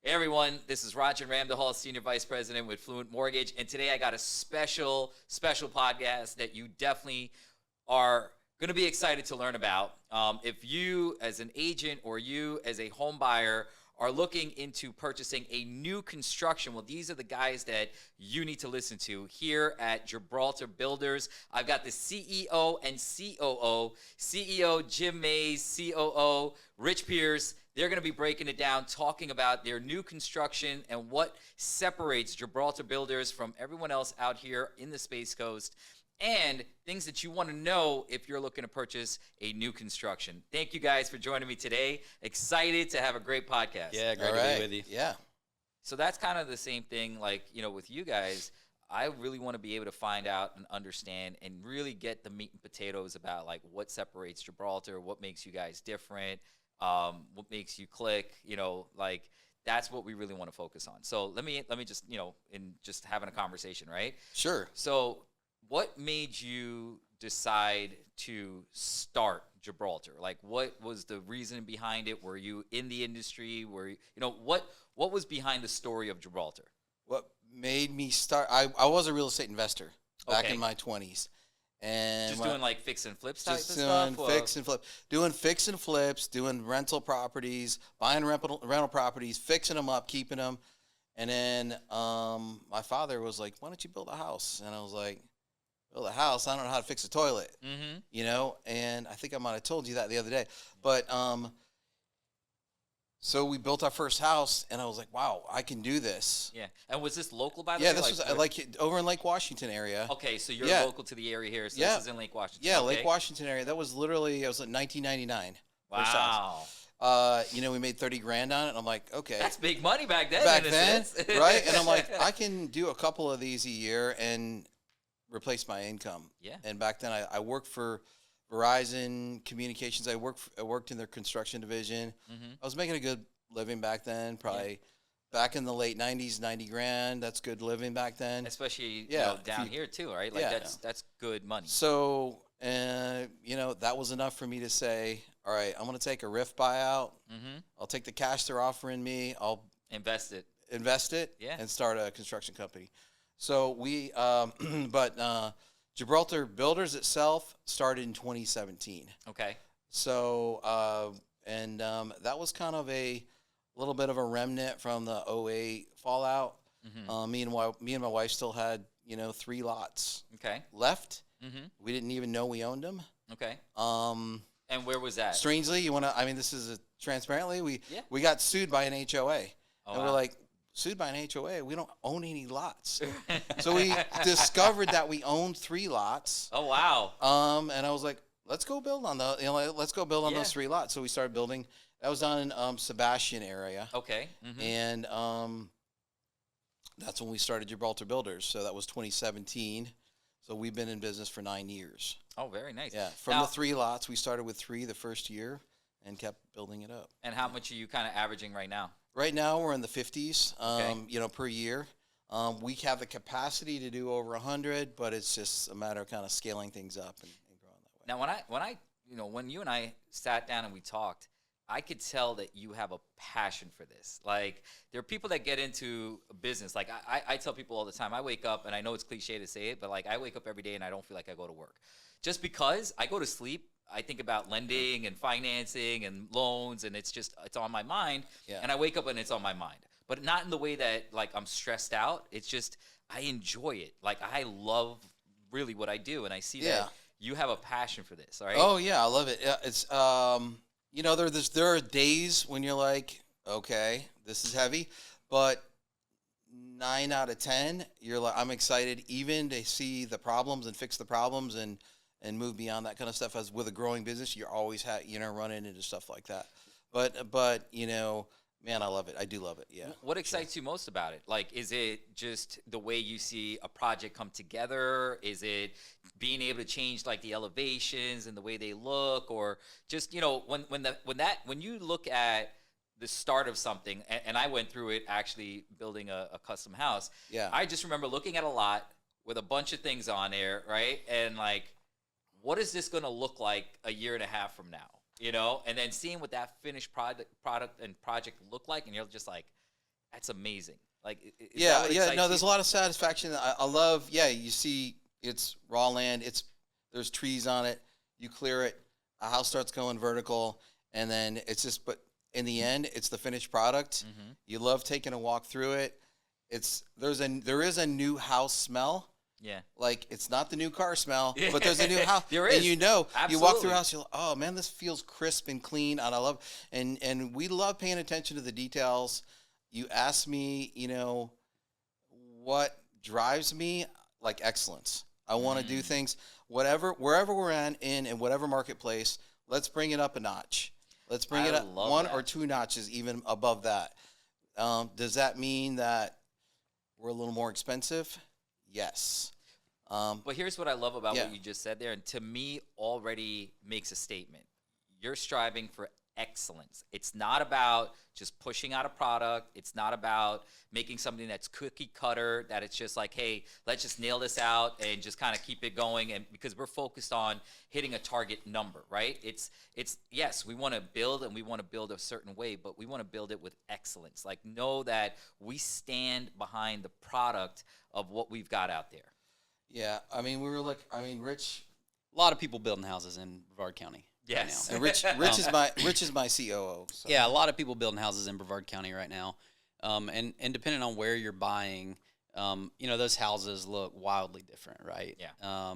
Hey everyone, this is Rajin Ramdeholl, Senior Vice President with Fluent Mortgage, and today I got a special podcast that you definitely are going to be excited to learn about. If you as an agent or you as a home buyer are looking into purchasing a new construction, well, these are the guys that you need to listen to here at Gibraltar Builders. I've got the CEO and COO, CEO Jim Mays, COO Rich Pierce. They're going to be breaking it down, talking about their new construction and what separates Gibraltar Builders from everyone else out here in the Space Coast, and things that you want to know if you're looking to purchase a new construction. Thank you guys for joining me today. Excited to have a great podcast. Yeah, great to be with you. Yeah. So that's kind of the same thing, like, with you guys. I really want to be able to find out and understand and really get the meat and potatoes about, like, what separates Gibraltar, what makes you guys different, what makes you click, like that's what we really want to focus on. So let me just, in just having a conversation, right? Sure. So what made you decide to start Gibraltar? Like, what was the reason behind it? Were you in the industry? Were you, what was behind the story of Gibraltar? What made me start, I was a real estate investor back in my 20s. And just doing like fix and flips type of stuff? Doing fix and flips, doing rental properties, buying rental properties, fixing them up, keeping them. And then my father was like, why don't you build a house? And I was like, build a house? I don't know how to fix a toilet, and I think I might have told you that the other day. But so we built our first house, and I was like, wow, I can do this. Yeah. And was this local, by the way? Yeah, this was like over in Lake Washington area. Okay, so you're local to the area here, so this is in Lake Washington. Yeah, okay. Lake Washington area. That was literally, it was like 1999. Wow. We made 30 grand on it, and I'm like, okay. That's big money back then. Right? And I'm like, I can do a couple of these a year and replace my income. Yeah. And back then, I worked for Verizon Communications. I worked in their construction division. Mm-hmm. I was making a good living back then, probably back in the late 90s, 90 grand. That's good living back then. Especially down here too, right? Like that's good money. So, that was enough for me to say, all right, I'm going to take a RIF buyout. Mm-hmm. I'll take the cash they're offering me. I'll invest it. And start a construction company. So we, Gibraltar Builders itself started in 2017. Okay. So, that was kind of a little bit of a remnant from the 2008 fallout. Mm-hmm. Me and my wife still had, 3 lots left. Mm-hmm. We didn't even know we owned them. Okay. And where was that? Strangely, this is transparently, we got sued by an HOA. Oh, and we're like, sued by an HOA, we don't own any lots. So we discovered that we owned 3 lots. Oh, wow. And I was like, let's go build on those 3 lots. So we started building. That was down in Sebastian area. Okay. Mm-hmm. And that's when we started Gibraltar Builders. So that was 2017. So we've been in business for 9 years. Oh, very nice. Yeah. From the 3 lots, we started with 3 the first year and kept building it up. And how much are you kind of averaging right now? Right now, we're in the 50s, per year. We have the capacity to do over 100, but it's just a matter of kind of scaling things up and growing that way. Now, when you and I sat down and we talked, I could tell that you have a passion for this. Like, there are people that get into a business. Like, I tell people all the time, I wake up, and I know it's cliche to say it, but, like, I wake up every day and I don't feel like I go to work. Just because I go to sleep, I think about lending and financing and loans, and it's on my mind. Yeah. And I wake up and it's on my mind. But not in the way that, like, I'm stressed out. It's just I enjoy it. Like, I love really what I do, and I see that you have a passion for this, all right? Oh, yeah, I love it. It's, there are days when you're like, okay, this is heavy, but 9 out of 10, you're like, I'm excited even to see the problems and fix the problems and move beyond that kind of stuff. As with a growing business, you're always running into stuff like that. But man, I love it. I do love it. Yeah. What excites you most about it? Like, is it just the way you see a project come together? Is it being able to change like the elevations and the way they look, or just when you look at the start of something, and I went through it actually building a custom house. Yeah. I just remember looking at a lot with a bunch of things on there, right? And like, what is this going to look like a year and a half from now? And then seeing what that finished product and project look like, and you're just like, That's amazing. Like, is that Yeah, what yeah. excites No, you? there's a lot of satisfaction. I love. Yeah, you see, it's raw land. There's trees on it. You clear it. A house starts going vertical, and then it's just. But in the end, it's the finished product. Mm-hmm. You love taking a walk through it. There is a new house smell. Yeah. Like, it's not the new car smell, Yeah. but there's a new house. There And is. you walk Absolutely. through a house, you're like, oh man, this feels crisp and clean. And I love, and we love paying attention to the details. You ask me, what drives me, like excellence. I want to do things, wherever we're in whatever marketplace, let's bring it up a notch. Let's bring I it up love one that. or two notches even above that. Does that mean that we're a little more expensive? Yes. But here's what I love about Yeah. what you just said there, and to me already makes a statement. You're striving for excellence. It's not about just pushing out a product. It's not about making something that's cookie cutter, that it's just like, hey, let's just nail this out and just kind of keep it going. And because we're focused on hitting a target number, right? It's yes, we want to build and we want to build a certain way, but we want to build it with excellence. Like, know that we stand behind the product of what we've got out there. Yeah. Rich, A lot of people building houses in Brevard County. Yes. and Rich is my COO. So. Yeah, a lot of people building houses in Brevard County right now. And depending on where you're buying, those houses look wildly different, right? Yeah.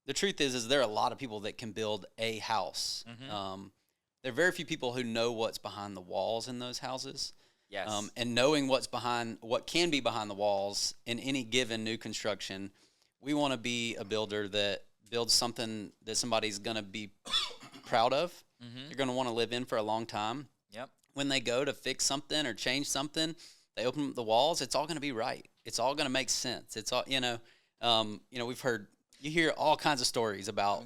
The truth is there are a lot of people that can build a house. Mhm. There are very few people who know what's behind the walls in those houses. Yes. And knowing what can be behind the walls in any given new construction, we want to be a builder that builds something that somebody's going to be proud of. Mhm. They're going to want to live in for a long time. Yep. When they go to fix something or change something, they open up the walls. It's all going to be right. It's all going to make sense. It's all, you hear all kinds of stories about,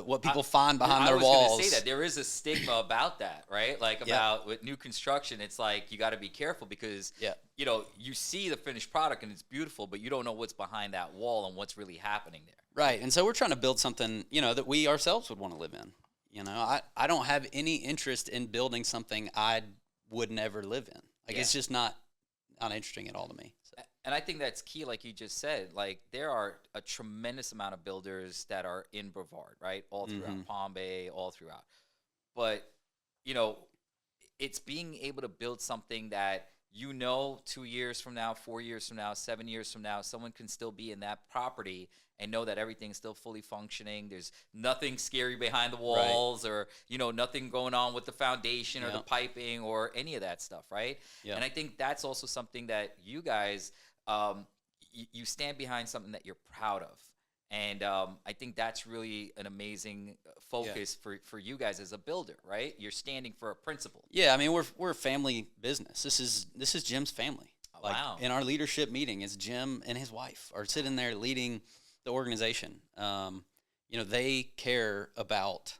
what people find behind their I was walls. going to say that there is a stigma about that, right? Like about with new construction, it's like you got to be careful because you see the finished product and it's beautiful, but you don't know what's behind that wall and what's really happening there. Right. And so we're trying to build something, that we ourselves would want to live in. I don't have any interest in building something I would never live in. Like, it's just not interesting at all to me. So. And I think that's key, like you just said. Like, there are a tremendous amount of builders that are in Brevard, right? All throughout Palm Bay, all throughout. But, it's being able to build something that 2 years from now, 4 years from now, 7 years from now, someone can still be in that property and know that everything's still fully functioning. There's nothing scary behind the walls or, nothing going on with the foundation or the piping or any of that stuff, right? Yeah. And I think that's also something that you guys, you stand behind something that you're proud of. And I think that's really an amazing focus for you guys as a builder, right? You're standing for a principle. Yeah, I mean, we're a family business. This is Jim's family. Oh, Like, wow. in our leadership meeting, it's Jim and his wife are sitting there leading the organization. They care about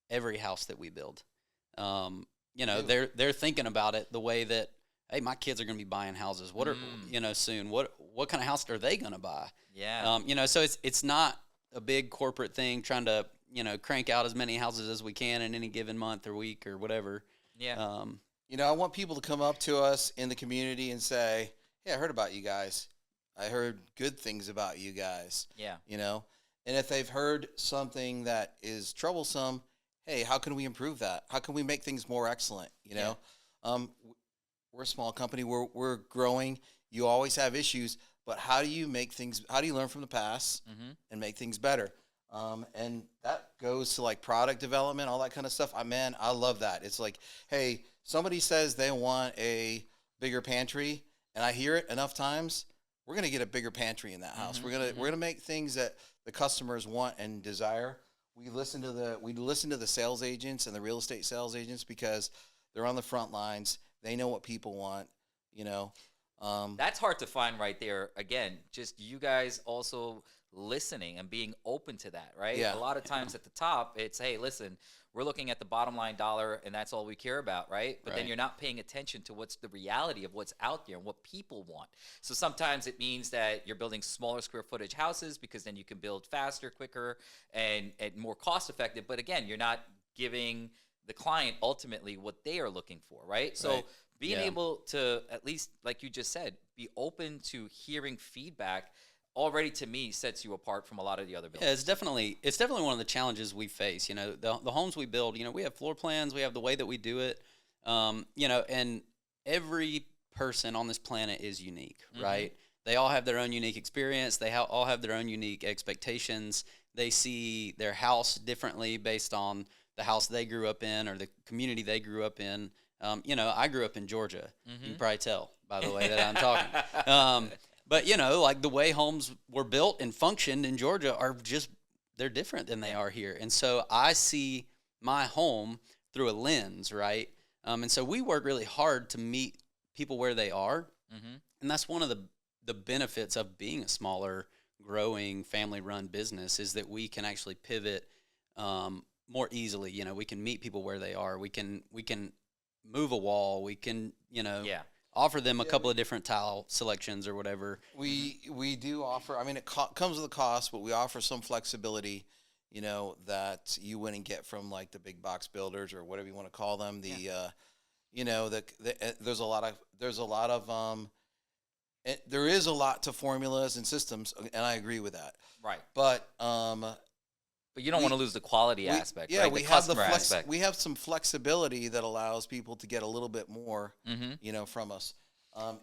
every house that we build. They're thinking about it the way that, hey, my kids are going to be buying houses. What are soon? What kind of house are they going to buy? Yeah. So it's not a big corporate thing trying to crank out as many houses as we can in any given month or week or whatever. Yeah. I want people to come up to us in the community and say, hey, I heard about you guys. I heard good things about you guys. Yeah. And if they've heard something that is troublesome, hey, how can we improve that? How can we make things more excellent? We're a small company. We're growing. You always have issues, but how do you learn from the past and make things better? And that goes to like product development, all that kind of stuff. I love that. It's like, hey, somebody says they want a bigger pantry, and I hear it enough times. We're gonna get a bigger pantry in that house. We're gonna make things that the customers want and desire. We listen to the sales agents and the real estate sales agents because they're on the front lines. They know what people want. That's hard to find right there. Again, just you guys also listening and being open to that, right? Yeah. A lot of times at the top, it's, hey, listen, we're looking at the bottom line dollar and that's all we care about, right? But then Right. you're not paying attention to what's the reality of what's out there and what people want. So sometimes it means that you're building smaller square footage houses because then you can build faster, quicker, and more cost effective. But again, you're not giving the client ultimately what they are looking for, right? So Right. being Yeah. able to, at least like you just said, be open to hearing feedback already, to me, sets you apart from a lot of the other builders. Yeah, it's definitely one of the challenges we face. You know, the homes we build, you know, we have floor plans, we have the way that we do it, you know, and every person on this planet is unique, right? They all have their own unique experience. They all have their own unique expectations. They see their house differently based on the house they grew up in or the community they grew up in. You know, I grew up in Georgia. You can probably tell by the way that I'm talking. But, you know, like the way homes were built and functioned in Georgia they're different than they are here. And so I see my home through a lens, right? And so we work really hard to meet people where they are. And that's one of the benefits of being a smaller, growing, family-run business is that we can actually pivot more easily. You know, we can meet people where they are. We can move a wall. We can, you know, offer them a couple of different tile selections or whatever. We do offer. I mean, it comes with a cost, but we offer some flexibility, you know, that you wouldn't get from like the big box builders or whatever you want to call them. You know, there's a lot of there is a lot to formulas and systems, and I agree with that. Right. But you don't want to lose the quality aspect. Yeah, right? we the have customer aspect. we have some flexibility that allows people to get a little bit more, you know, from us,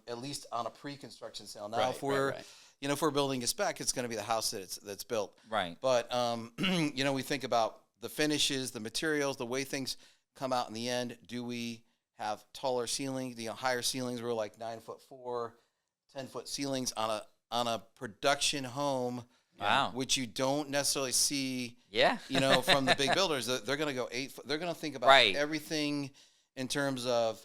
at least on a pre-construction sale. Now, if we're you know, if we're building a spec, it's going to be the house that's built. Right. But you know, we think about the finishes, the materials, the way things come out in the end. Do we have taller ceilings? You know, higher ceilings. We're like 9'4", 10-foot ceilings on a production home. Wow. Which you don't necessarily see, you know, from the big builders. They're going to go 8 foot. They're going to think about everything in terms of,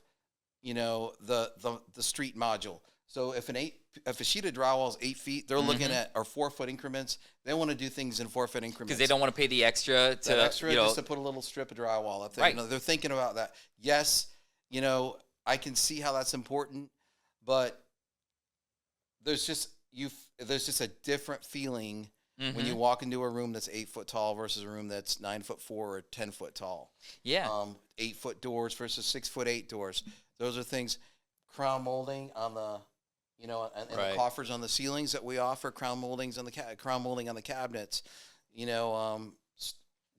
you know, the street module. So if a sheet of drywall is 8 feet, they're looking at our 4 foot increments. They want to do things in 4 foot increments because they don't want to pay the extra you know, just to put a little strip of drywall up there. Right. You know, they're thinking about that. Yes, you know, I can see how that's important, but there's just a different feeling when you walk into a room that's 8 foot tall versus a room that's 9'4" or 10 foot tall. 8 foot doors versus 6'8" doors. Those are things. Crown molding on the, you know, and the coffers on the ceilings that we offer. Crown moldings on crown molding on the cabinets. You know,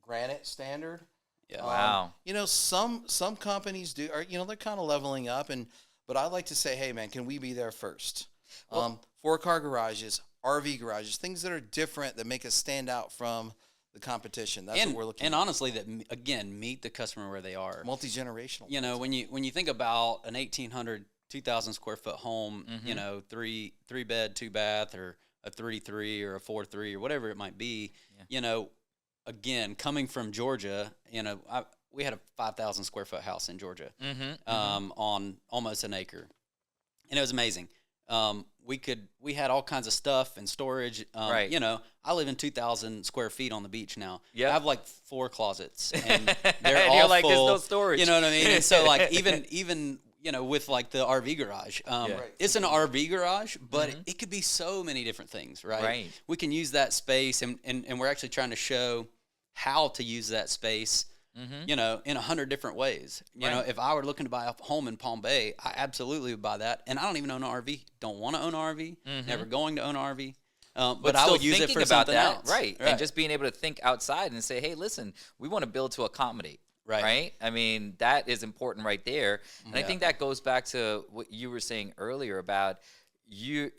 granite standard. Yeah. Wow. You know, some companies do, or you know, they're kind of leveling up, but I like to say, hey man, can we be there first? 4-car garages, RV garages, things that are different that make us stand out from the competition. That's what we're looking and at. honestly, that again, meet the customer where they are. Multi-generational. You know, when you think about an 1,800, 2,000 square foot home, you know, three bed, 2 bath, or a 3-3 or a 4-3 or whatever it might be. You know, again, coming from Georgia, you know, we had a 5,000 square foot house in Georgia, on almost an acre, and it was amazing. We had all kinds of stuff and storage. You know, I live in 2,000 square feet on the beach now. I have like 4 closets, and they're and all you're like, full. there's no storage. You know what I mean? And so like even you know, with like the RV garage, it's an RV garage, but it could be so many different things, right? We can use that space, and we're actually trying to show how to use that space. You know, in 100 different ways. You know, if I were looking to buy a home in Palm Bay, I absolutely would buy that. And I don't even own an RV. Don't want to own an RV. Never going to own an RV. But I would use it for something else. Right. And just being able to think outside and say, hey, listen, we want to build to accommodate. Right. I mean, that is important right there. And I think that goes back to what you were saying earlier about you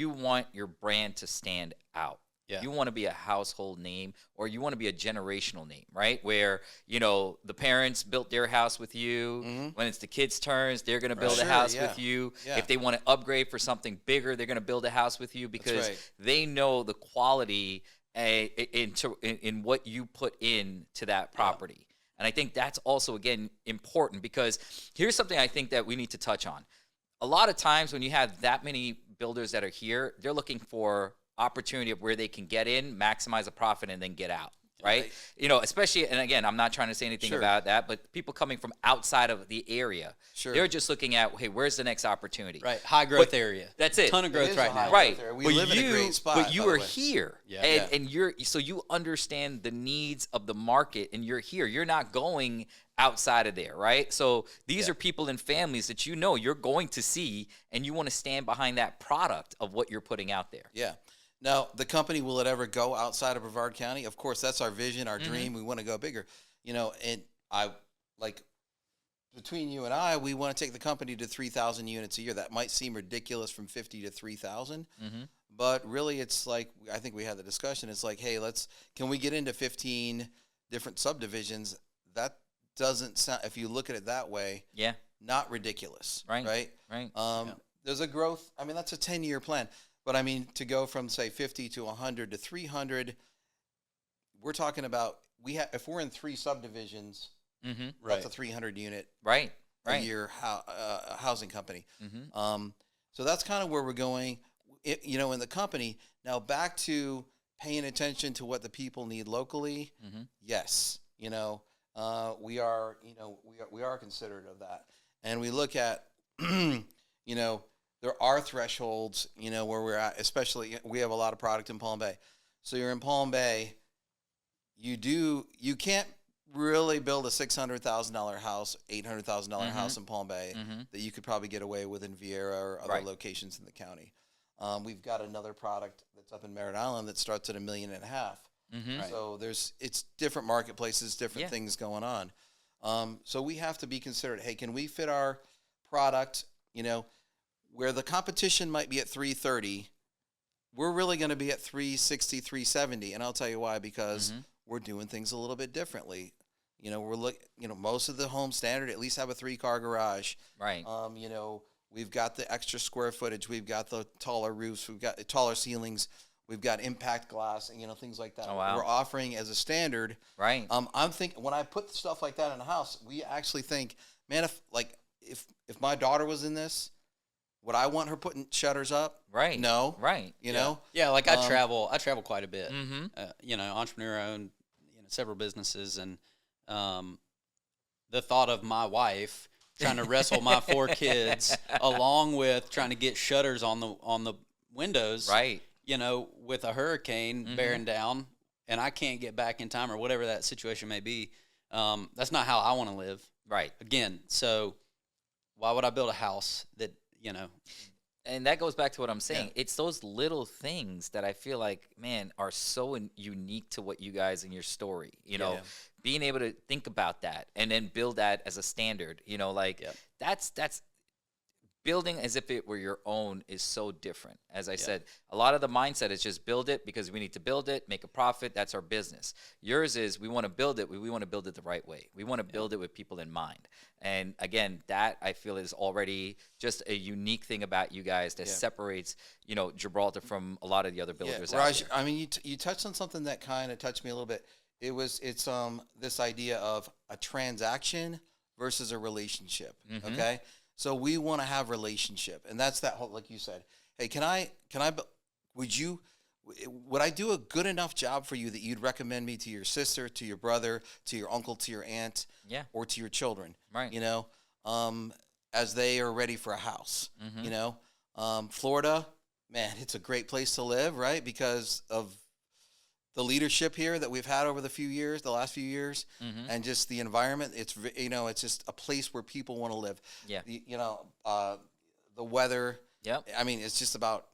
want your brand to stand out. You want to be a household name, or you want to be a generational name, right? Where, you know, the parents built their house with you. When it's the kids' turns, they're going to build a house with you. If they want to upgrade for something bigger, they're going to build a house with you because they know the quality in what you put into that property. And I think that's also, again, important, because here's something I think that we need to touch on. A lot of times when you have that many builders that are here, they're looking for opportunity of where they can get in, maximize a profit, and then get out. right? You know, especially, and again, I'm not trying to say anything Sure. about that, but people coming from outside of the area, Sure. they're just looking at, hey, where's the next opportunity? Right, high growth But area. that's it. Ton of It growth is right a high now. growth Right. area. We But live in a great spot, but you by the are way. here. Yeah. And so you understand the needs of the market, and you're here. You're not going outside of there, right? So these are people and families that you know you're going to see, and you want to stand behind that product of what you're putting out there. Yeah. Now, the company, will it ever go outside of Brevard County? Of course, that's our vision, our dream. We want to go bigger. You know, and between you and I, we want to take the company to 3,000 units a year. That might seem ridiculous from 50 to 3,000. But really, it's like, I think we had the discussion. It's like, hey, can we get into 15 different subdivisions? That doesn't sound, if you look at it that way, not ridiculous. Right. There's a growth. I mean, that's a 10-year plan. But I mean, to go from say 50 to 100 to 300, we're talking about if we're in 3 subdivisions, that's a 300 unit a year housing company. So that's kind of where we're going. You know, in the company. Now back to paying attention to what the people need locally. Yes, you know, we are considerate of that, and we look at, you know. There are thresholds, you know, where we're at, especially we have a lot of product in Palm Bay. So you're in Palm Bay, you can't really build a $600,000 house, $800,000 house in Palm Bay that you could probably get away with in Vieira or other locations in the county. We've got another product that's up in Merritt Island that starts at $1.5 million. So it's different marketplaces, different things going on. So we have to be considerate. Hey, can we fit our product, you know, where the competition might be at 330, we're really going to be at 360, 370. And I'll tell you why, because we're doing things a little bit differently. You know, most of the homes standard at least have a 3-car garage. Right. You know, we've got the extra square footage. We've got the taller roofs. We've got taller ceilings. We've got impact glass and, you know, things like that. Oh, wow. We're offering as a standard. Right. I'm thinking, when I put stuff like that in a house, we actually think, man, if my daughter was in this, would I want her putting shutters up? Right. No. Right. You know? Yeah, like I travel quite a bit. You know, entrepreneur owned, you know, several businesses, and the thought of my wife trying to wrestle my 4 kids along with trying to get shutters on the windows. Right. You know, with a hurricane bearing down, and I can't get back in time or whatever that situation may be. That's not how I want to live. Right. Again, so why would I build a house that, you know? And that goes back to what I'm saying. It's those little things that I feel like, man, are so unique to what you guys and your story. You know, being able to think about that and then build that as a standard. You know, like that's building as if it were your own is so different. As I said, a lot of the mindset is just build it because we need to build it, make a profit. That's our business. Yours is we want to build it. We want to build it the right way. We want to build it with people in mind. And again, that I feel is already just a unique thing about you guys that separates, you know, Gibraltar from a lot of the other builders out Raj, there. I mean, you touched on something that kind of touched me a little bit. It's this idea of a transaction versus a relationship. Okay. So we want to have relationship, and that's that whole, like you said, hey, would I do a good enough job for you that you'd recommend me to your sister, to your brother, to your uncle, to your aunt, or to your children, Right. you know, as they are ready for a house, you know, Florida, man, it's a great place to live, right? Because of the leadership here that we've had over the last few years, and just the environment. It's, you know, it's just a place where people want to live. Yeah. You know, the weather. Yep. I mean, it's just about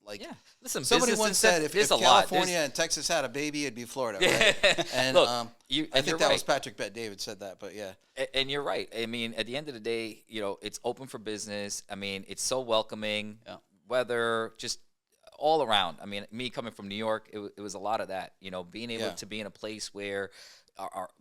like. Yeah. Listen, Somebody business once and said, stuff, if there's a lot. California and Texas had a baby, it'd be Florida. Right? And Look, I you're think that was right. Patrick Bet David said that, but yeah. And you're right. I mean, at the end of the day, you know, it's open for business. I mean, it's so welcoming. Weather, just all around. I mean, me coming from New York, it was a lot of that. You know, being able to be in a place where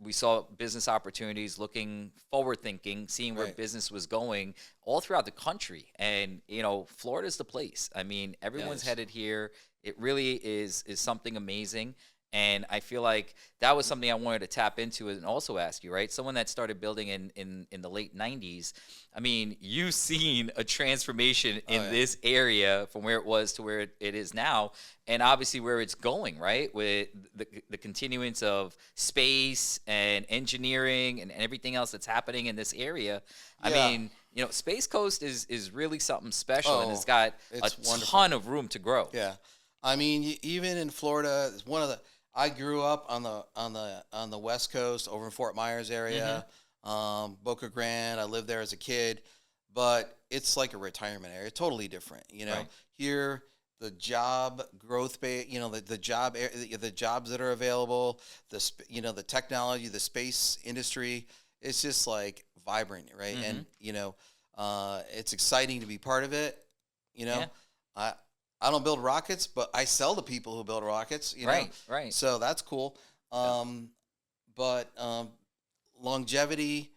we saw business opportunities, looking forward thinking, seeing where business was going all throughout the country. And, you know, Florida's the place. I mean, everyone's headed here. It really is something amazing. And I feel like that was something I wanted to tap into and also ask you, right? Someone that started building in the late 90s. I mean, you've seen a transformation in this area from where it was to where it is now, and obviously where it's going, right? With the continuance of space and engineering and everything else that's happening in this area. I mean, you know, Space Coast is really something special, and it's got a ton of room to grow. Yeah. I mean, even in Florida, it's one of the. I grew up on the West Coast, over in Fort Myers area, Boca Grande. I lived there as a kid, but it's like a retirement area, totally different. You know, here the job growth, you know, the jobs that are available, the technology, the space industry, it's just like vibrant, right? And you know, it's exciting to be part of it. You know, I don't build rockets, but I sell to people who build rockets. You know? Right. So that's cool. But longevity.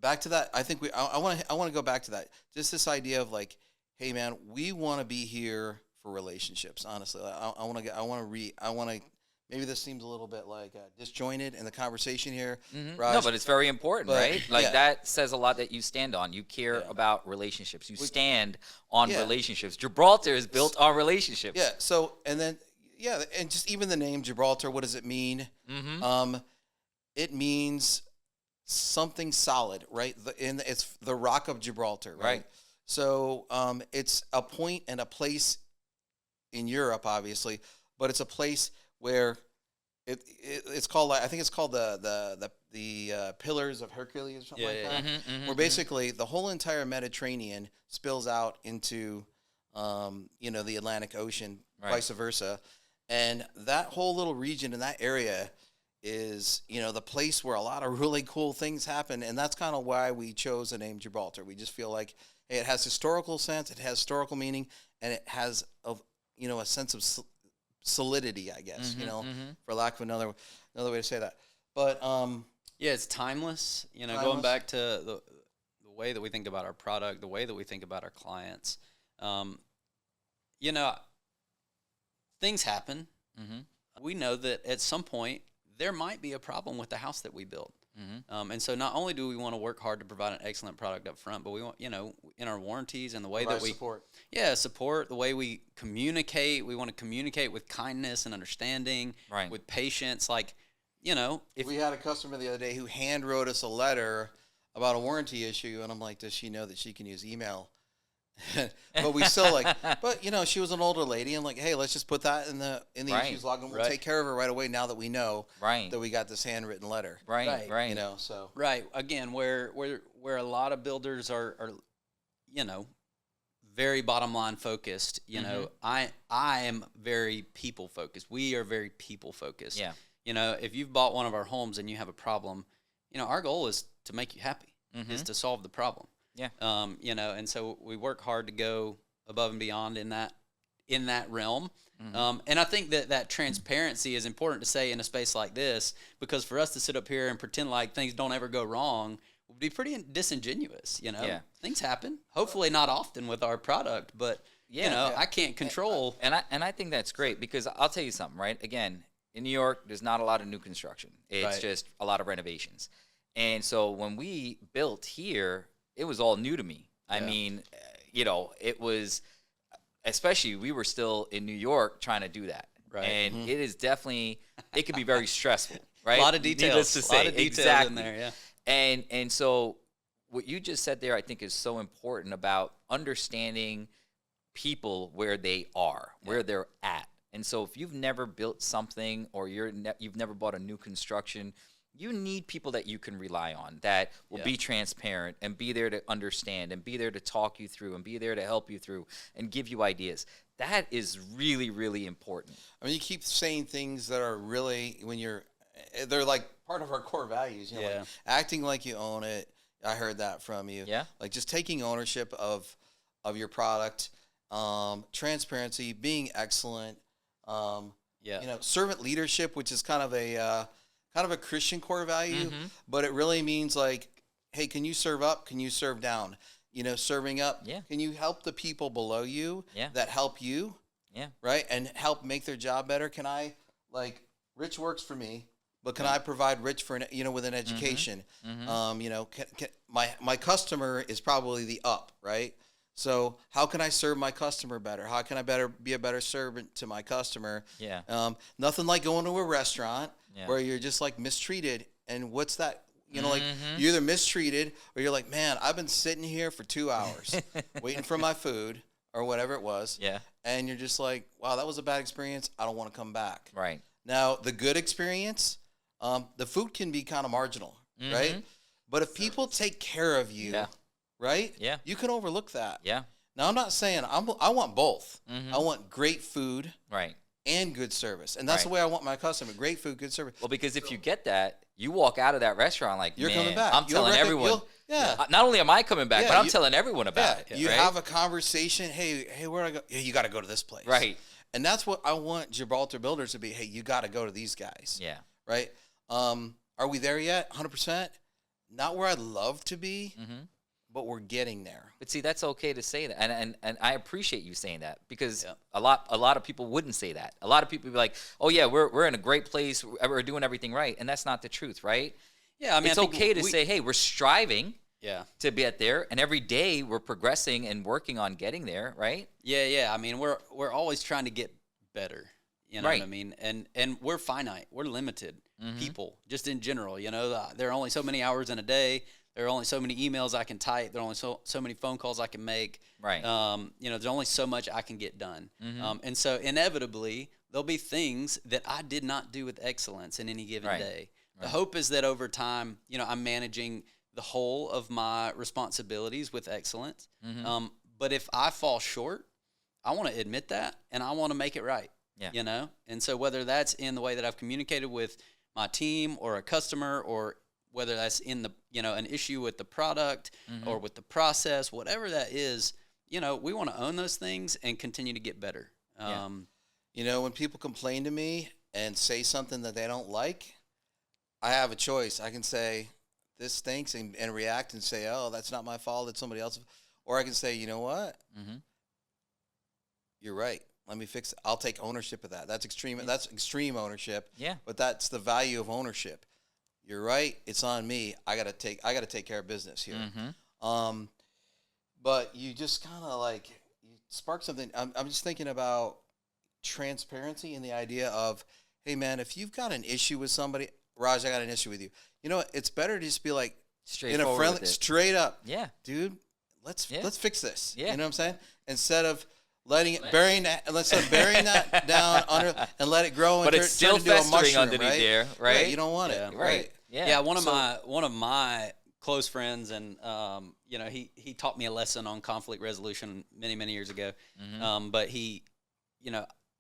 Back to that. I think I want to go back to that. Just this idea of like, hey man, we want to be here for relationships. Honestly, I want to. Maybe this seems a little bit like disjointed in the conversation here. Raj. No, but it's very important, right? Like that says a lot that you stand on. You care about relationships. You stand on relationships. Gibraltar is built on relationships. Yeah. So, and then, and just even the name Gibraltar, what does it mean? It means something solid, right? It's the Rock of Gibraltar, right? So, it's a point and a place in Europe, obviously, but it's a place where it's called, I think it's called the Pillars of Hercules or something like that. Where basically the whole entire Mediterranean spills out into the Atlantic Ocean, vice versa, and that whole little region in that area is the place where a lot of really cool things happen, and that's kind of why we chose the name Gibraltar. We just feel like, hey, it has historical sense, it has historical meaning, and it has a sense of solidity, I guess, for lack of another way to say that. But it's timeless. Going back to the way that we think about our product, the way that we think about our clients. Things happen. We know that at some point there might be a problem with the house that we build. And so not only do we want to work hard to provide an excellent product up front, but we want, in our warranties and the way that we support the way we communicate. We want to communicate with kindness and understanding, with patience. Like, if we had a customer the other day who hand wrote us a letter about a warranty issue, and I'm like, does she know that she can use email? But we still but she was an older lady, and like, hey, let's just put that in the issues log, and we'll take care of her right away. Now that we know that we got this handwritten letter, again, where a lot of builders are very bottom line focused. I am very people focused. We are very people focused. If you've bought one of our homes and you have a problem, our goal is to make you happy, is to solve the problem. And so we work hard to go above and beyond in that realm. And I think that transparency is important to say in a space like this, because for us to sit up here and pretend like things don't ever go wrong would be pretty disingenuous. Things happen. Hopefully not often with our product, but I can't control. And I think that's great, because I'll tell you something, right? Again, in New York, there's not a lot of new construction. It's just a lot of renovations. And so when we built here, it was all new to me. I mean, it was, especially we were still in New York trying to do that. And it is definitely, it could be very stressful, right? A lot of details. Needless to say. A lot of details in there, And so what you just said there, I think, is so important about understanding people where they are, where they're at. And so if you've never built something, or you've never bought a new construction, you need people that you can rely on, that will be transparent and be there to understand and be there to talk you through and be there to help you through and give you ideas. That is really, really important. I mean, you keep saying things that are really, they're like part of our core values. Like acting like you own it. I heard that from you. Like just taking ownership of your product, transparency, being excellent. Servant leadership, which is kind of a Christian core value, but it really means like, hey, can you serve up? Can you serve down? Serving up. Can you help the people below you that help you? Right? And help make their job better? Can I Rich works for me, but can I provide Rich for with an education? My customer is probably the up, right? So how can I serve my customer better? How can I be a better servant to my customer? Yeah. Nothing like going to a restaurant Yeah. where you're just like mistreated. And what's that? Like you're either mistreated or you're like, man, I've been sitting here for 2 hours waiting for my food or whatever it was. Yeah. And you're just like, wow, that was a bad experience. I don't want to come back. Right. Now, the good experience, the food can be kind of marginal, right? But if people take care of you, right? Yeah. You can overlook that. Yeah. Now, I'm not saying I want both. I want great food Right. and good service. And that's Right. the way I want my customer, great food, good service. Well, because if you get that, you walk out of that restaurant like, You're man, coming back. I'm telling everyone. Yeah. Not only am I coming back, Yeah, but I'm you- telling everyone about it. You right? have a conversation. Hey, where do I go? Yeah, you got to go to this place. Right. And that's what I want Gibraltar Builders to be. Hey, you got to go to these guys. Yeah. Right. Are we there yet? 100%. Not where I'd love to be, but we're getting there. But see, that's okay to say that, and I appreciate you saying that because Yeah. a lot of people wouldn't say that. A lot of people would be like, "Oh yeah, we're in a great place. We're doing everything right," and that's not the truth, right? Yeah, I mean, It's I think okay to say, "Hey, we're striving yeah, to get there, and every day we're progressing and working on getting there," right? yeah. I mean, we're always trying to get better. You know Right. what I mean? And we're finite. We're limited people, just in general. There are only so many hours in a day. There are only so many emails I can type. There are only so many phone calls I can make. Right. There's only so much I can get done. And so inevitably there'll be things that I did not do with excellence in any given Right. day. The hope is that over time, I'm managing the whole of my responsibilities with excellence. But if I fall short, I want to admit that and I want to make it right. Yeah. And so whether that's in the way that I've communicated with my team or a customer, or whether that's in the, an issue with the product or with the process, whatever that is, we want to own those things and continue to get better. When people complain to me and say something that they don't like, I have a choice. I can say, this stinks and react and say, oh, that's not my fault. It's somebody else's. Or I can say, you know what? You're right. Let me fix it. I'll take ownership of that. That's extreme. That's extreme ownership. Yeah. But that's the value of ownership. You're right. It's on me. I gotta take care of business here. But you just kind of you spark something. I'm just thinking about transparency and the idea of, hey man, if you've got an issue with somebody, Raj, I got an issue with you. You know what? It's better to just be like, in a friendly, straight up, Yeah. dude. Let's fix this. Yeah. You know what I'm saying? Instead of burying that down under and let it grow and But it's still turn into a festering mushroom, underneath right? there, right? Yeah, you don't want it, right? Yeah. One of my close friends, and he taught me a lesson on conflict resolution many years ago. But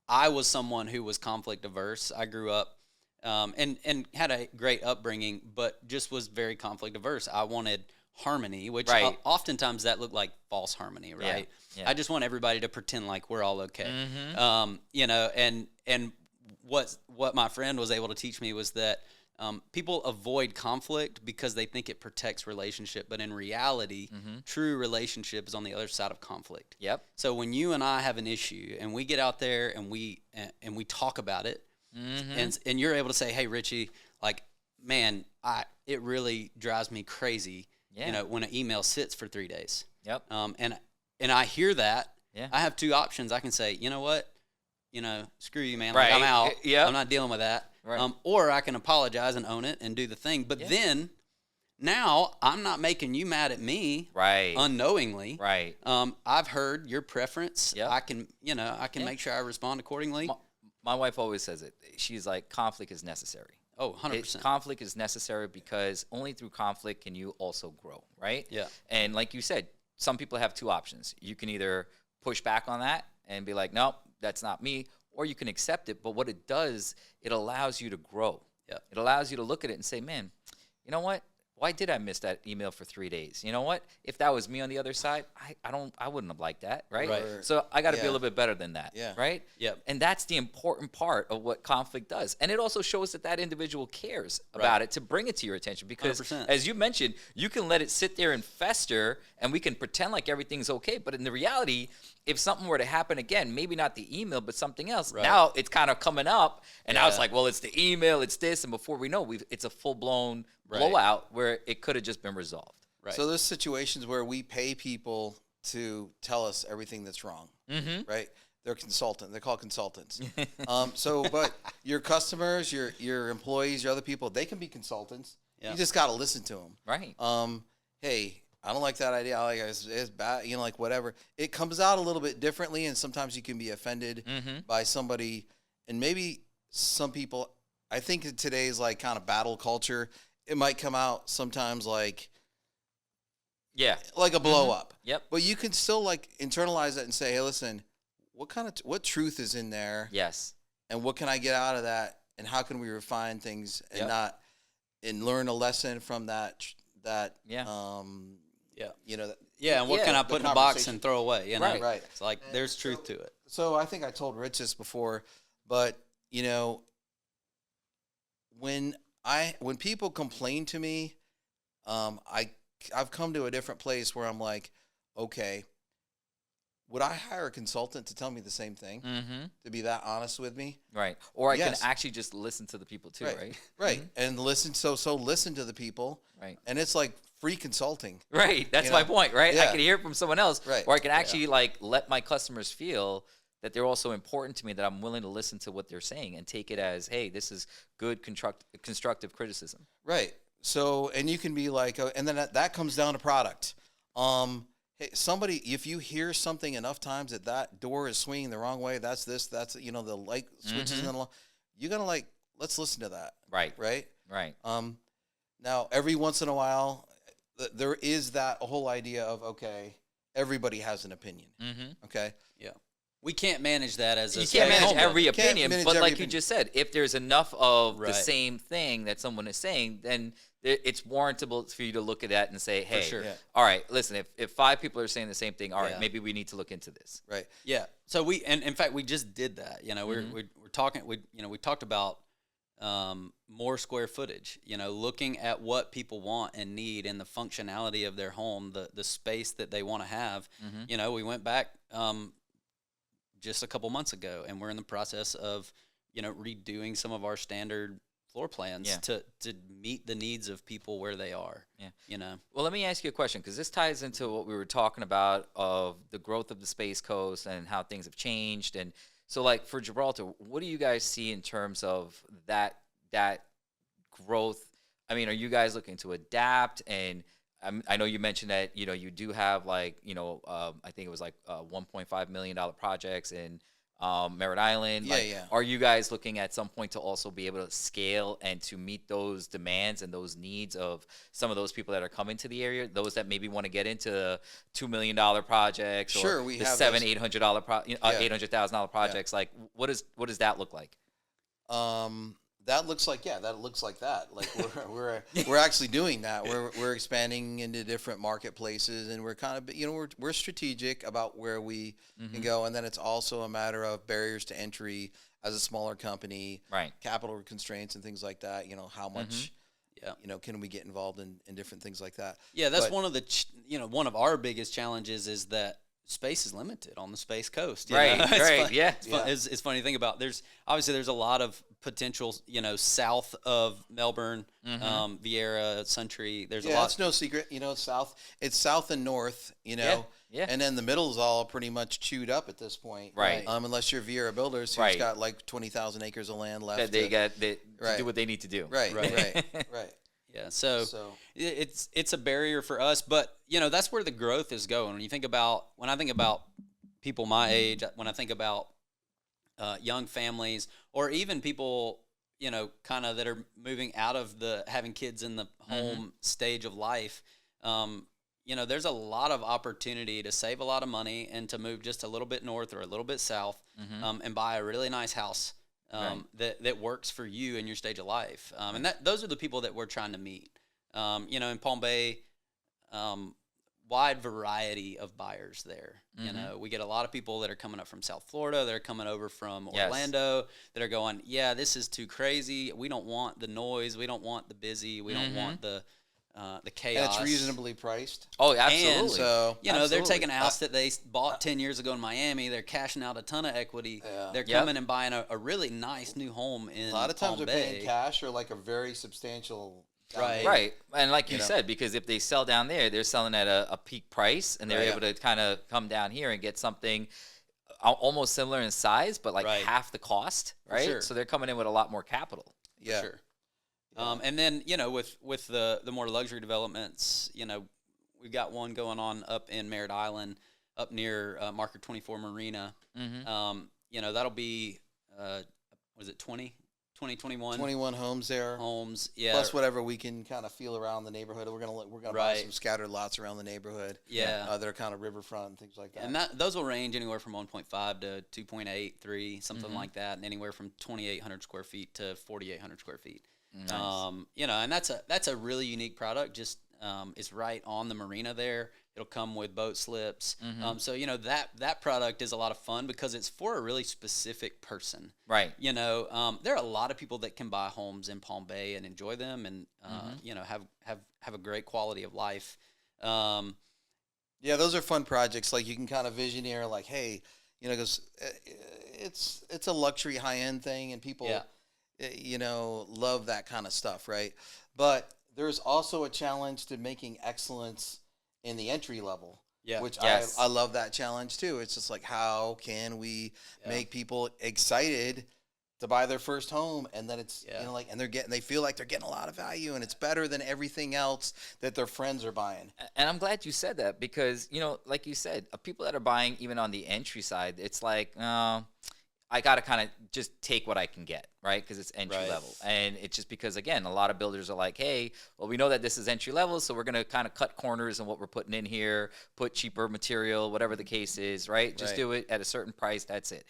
I was someone who was conflict averse. I grew up and had a great upbringing, but just was very conflict averse. I wanted harmony, which Right. oftentimes that looked like false harmony, right? Yeah. I just want everybody to pretend like we're all okay. And what my friend was able to teach me was that people avoid conflict because they think it protects relationship, but in reality, true relationship is on the other side of conflict. Yep. So when you and I have an issue and we get out there and we talk about it, and you're able to say, "Hey, Richie, man, it really drives me crazy." Yeah. When an email sits for 3 days. Yep. And I hear that. Yeah. I have two options. I can say, you know what, screw you, man. Right. I'm out. Yep. I'm not dealing with that. Right. Or I can apologize and own it and do the thing. But then, now I'm not making you mad at me. Right. Unknowingly. Right. I've heard your preference. Yep. I can make sure I respond accordingly. My wife always says it. She's like, conflict is necessary. Oh, 100%. Conflict is necessary because only through conflict can you also grow, right? Yeah. And like you said, some people have two options. You can either push back on that and be like, nope, that's not me, or you can accept it. But what it does, it allows you to grow. Yeah. It allows you to look at it and say, man, you know what? Why did I miss that email for 3 days? You know what? If that was me on the other side, I wouldn't have liked that, right? Right. So I got to be a little bit better than that, Yeah. right? Yep. And that's the important part of what conflict does. And it also shows that individual cares about it to bring it to your attention because 100%. as you mentioned, you can let it sit there and fester and we can pretend like everything's okay. But in the reality, if something were to happen again, maybe not the email, but something else, now it's kind of coming up, and now it's like, well, it's the email, it's this, and before we know, it's a full-blown blowout where it could have just been resolved. Right. So there's situations where we pay people to tell us everything that's wrong, right? They're they're called consultants. But your customers, your employees, your other people, they can be consultants. Yeah. You just got to listen to them. Right. Hey, I don't like that idea. I like it's bad, like whatever. It comes out a little bit differently, and sometimes you can be offended by somebody. And maybe some people, I think in today's like kind of battle culture, it might come out sometimes like a blow up. Yep. But you can still like internalize that and say, hey, listen, what truth is in there? Yes. And what can I get out of that? And how can we refine things and learn a lesson from that? And what can I put in a box and throw away? You know? Right. It's like there's truth to it. So I think I told Rich this before, but when people complain to me, I've come to a different place where I'm like, okay, would I hire a consultant to tell me the same thing? To be that honest with me? Right. Or I can actually just listen to the people too, right? Right. And listen. So listen to the people. Right. And it's like free consulting. Right. That's my point, right? Yeah. I can hear it from someone else. Right. Or I can actually let my customers feel that they're also important to me, that I'm willing to listen to what they're saying and take it as, hey, this is good constructive criticism. Right. So, and you can be like, and then that comes down to product. Hey, somebody, if you hear something enough times that door is swinging the wrong way, that's the light switches in the, you're going to let's listen to that. Right. Right. Right. Now every once in a while, there is that whole idea of, okay, everybody has an opinion. Okay. Yeah. We can't manage that as you can't manage every opinion, but like you opinion. just said, if there's enough of the same thing that someone is saying, then it's warrantable for you to look at that and say, hey, all right, listen, if 5 people are saying the same thing, all right, maybe we need to look into this. Right. Yeah. So and in fact, we just did that. We're talking. We talked about more square footage. Looking at what people want and need and the functionality of their home, the space that they want to have. We went back just a couple months ago, and we're in the process of redoing some of our standard floor plans to meet the needs of people where they are. Well, let me ask you a question, because this ties into what we were talking about of the growth of the Space Coast and how things have changed. And so, like, for Gibraltar, what do you guys see in terms of that growth? I mean, are you guys looking to adapt? And I know you mentioned that you do have I think it was like $1.5 million projects in Merritt Island. Are you guys looking at some point to also be able to scale and to meet those demands and those needs of some of those people that are coming to the area, those that maybe want to get into $2 million projects, sure, or we the have $800,000 $800,000 projects? Like, what does that look like? That looks like that. Like we're actually doing that. We're expanding into different marketplaces, and we're kind of we're strategic about where we can go, and then it's also a matter of barriers to entry as a smaller company, right? Capital constraints and things like that. How much can we get involved in different things like that? Yeah, that's one of the one of our biggest challenges is that space is limited on the Space Coast. Right. It's funny to think about. There's a lot of potential, south of Melbourne, Vieira, Suntree. There's a lot. It's no secret. It's south and north, and then the middle is all pretty much chewed up at this point. Right. Unless you're Vieira Builders, who's got like 20,000 acres of land left. That they do what they need to do. Right. Yeah, so it's a barrier for us, but that's where the growth is going. When I think about people my age, when I think about young families, or even people kind of that are moving out of the having kids in the home stage of life, there's a lot of opportunity to save a lot of money and to move just a little bit north or a little bit south, and buy a really nice house. That works for you in your stage of life. And those are the people that we're trying to meet. In Palm Bay, wide variety of buyers there. We get a lot of people that are coming up from South Florida, that are coming over from Orlando, that are going, this is too crazy. We don't want the noise. We don't want the busy. We don't want the the chaos. And it's reasonably priced. Oh, absolutely. And So you know, they're Absolutely. taking a house that they bought 10 years ago in Miami. They're cashing out a ton of equity. Yeah. They're Yep. coming and buying a really nice new home in a lot of times Palm they're Bay. paying cash or like a very substantial down Right. payment. Right. And like you You know. said, because if they sell down there, they're selling at a peak price, and they're Right. able to kind of come down here and get something almost similar in size, but like Right. half the cost, right? sure. So they're coming in with a lot more capital. Yeah. Sure. And then, you know, with the more luxury developments, you know, we've got one going on up in Merritt Island, up near Marker 24 Marina. Mm-hmm. You know, that'll be, was it 21 21 homes there. homes? Yeah. Plus whatever we can kind of feel around the neighborhood. We're gonna buy Right. some scattered lots around the neighborhood. Yeah. That are kind of riverfront and things like that. And those will range anywhere from 1.5 to 2.8, 3, something Mhm. like that, and anywhere from 2,800 square feet to 4,800 square feet. Nice. You know, and that's a really unique product. Just it's right on the marina there. It'll come with boat slips. Mhm. So you know that product is a lot of fun because it's for a really specific person. Right. You know, there are a lot of people that can buy homes in Palm Bay and enjoy them, and you know have a great quality of life. Yeah, those are fun projects. Like you can kind of visioneer, like, hey, you know, because it's a luxury high end thing, and people, Yeah. you know, love that kind of stuff, right? But there's also a challenge to making excellence in the entry level. Yeah. Which Yes. I love that challenge too. It's just like, how can we make people excited to buy their first home, and then it's you know, like, and they feel like they're getting a lot of value, and it's better than everything else that their friends are buying. And I'm glad you said that, because, you know, like you said, people that are buying even on the entry side, it's like, I got to kind of just take what I can get, right? Because it's entry Right. level. And it's just because, again, a lot of builders are like, hey, well, we know that this is entry level, so we're going to kind of cut corners in what we're putting in here, put cheaper material, whatever the case is, right? Just Right. do it at a certain price. That's it.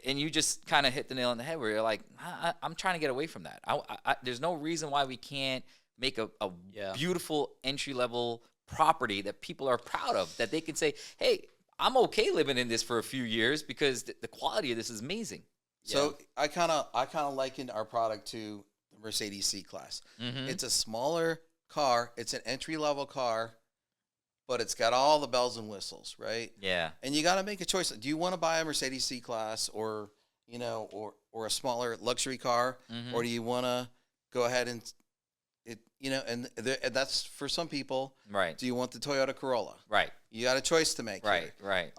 And you just kind of hit the nail on the head where you're like, I'm trying to get away from that. There's no reason why we can't make a beautiful entry level property that people are proud of, that they can say, hey, I'm okay living in this for a few years because the quality of this is amazing. So I kind of likened our product to the Mercedes C-Class. Mm-hmm. It's a smaller car. It's an entry level car, but it's got all the bells and whistles, right? Yeah. And you got to make a choice. Do you want to buy a Mercedes C-Class, or you know, or a smaller luxury car, Mm-hmm. or do you want to go ahead and you know, and that's for some people. Right. Do you want the Toyota Corolla? Right. You got a choice to make. Right. Here. Right.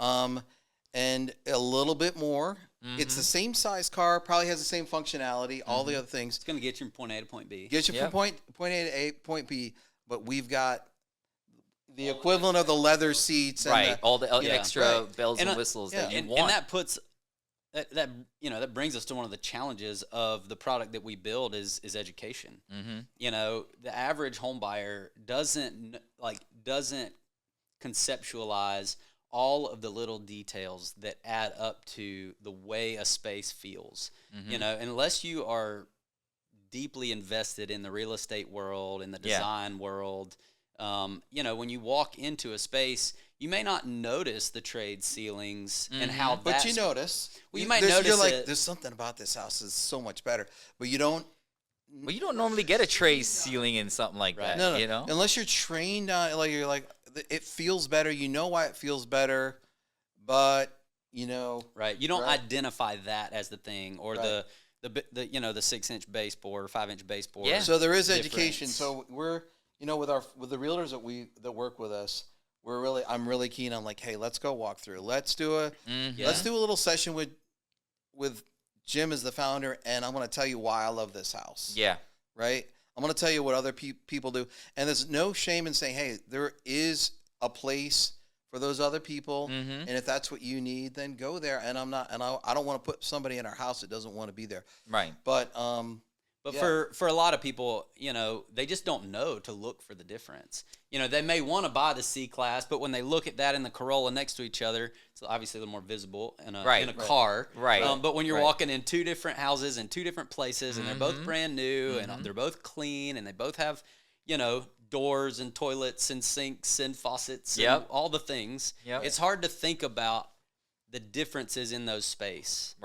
And a little bit more. It's Mhm. the same size car, probably has the same functionality, all the other things. It's going to get you from point A to point B. Get you Yep. from point A to point B, but we've got the equivalent of the leather seats and Right. All the yeah, extra right. bells and, And, whistles yeah. that you and want. that puts that you know, that brings us to one of the challenges of the product that we build is education. Mm-hmm. You know, the average home buyer doesn't conceptualize all of the little details that add up to the way a space feels. Mm-hmm. You know, unless you are deeply invested in the real estate world, in the design world, you know, when you walk into a space, you may not notice the trade ceilings and how But that's... you notice. Well, you might you're notice like, it. there's something about this house that's so much better. But you don't. Well, you don't normally get a tray ceiling in something like that. No, You know. unless you're trained on, like you're like, it feels better. You know why it feels better, but you know. Right. You don't Right. identify that as the thing, or Right. the you know, the 6-inch baseboard or 5-inch baseboard. Yeah. So there is difference. education. So we're, you know, with the realtors that work with us, I'm really keen on, like, hey, let's go walk through. Let's do a Mhm. Yeah. let's do a little session with Jim as the founder, and I'm going to tell you why I love this house. Yeah. Right? I'm going to tell you what other people do, and there's no shame in saying, hey, there is a place for those other people, Mm-hmm. and if that's what you need, then go there. And I don't want to put somebody in our house that doesn't want to be there. Right. But But yeah. for a lot of people, you know, they just don't know to look for the difference. You know, they may want to buy the C-Class, but when they look at that and the Corolla next to each other, it's obviously a little more visible in a Right. car. Right. But when you're Right. walking in two different houses in two different places, and they're both Mhm. brand new, Mhm. and they're both clean, and they both have, you know, doors and toilets and sinks and faucets and Yep. all the things, Yep. it's hard to think about the differences in those spaces.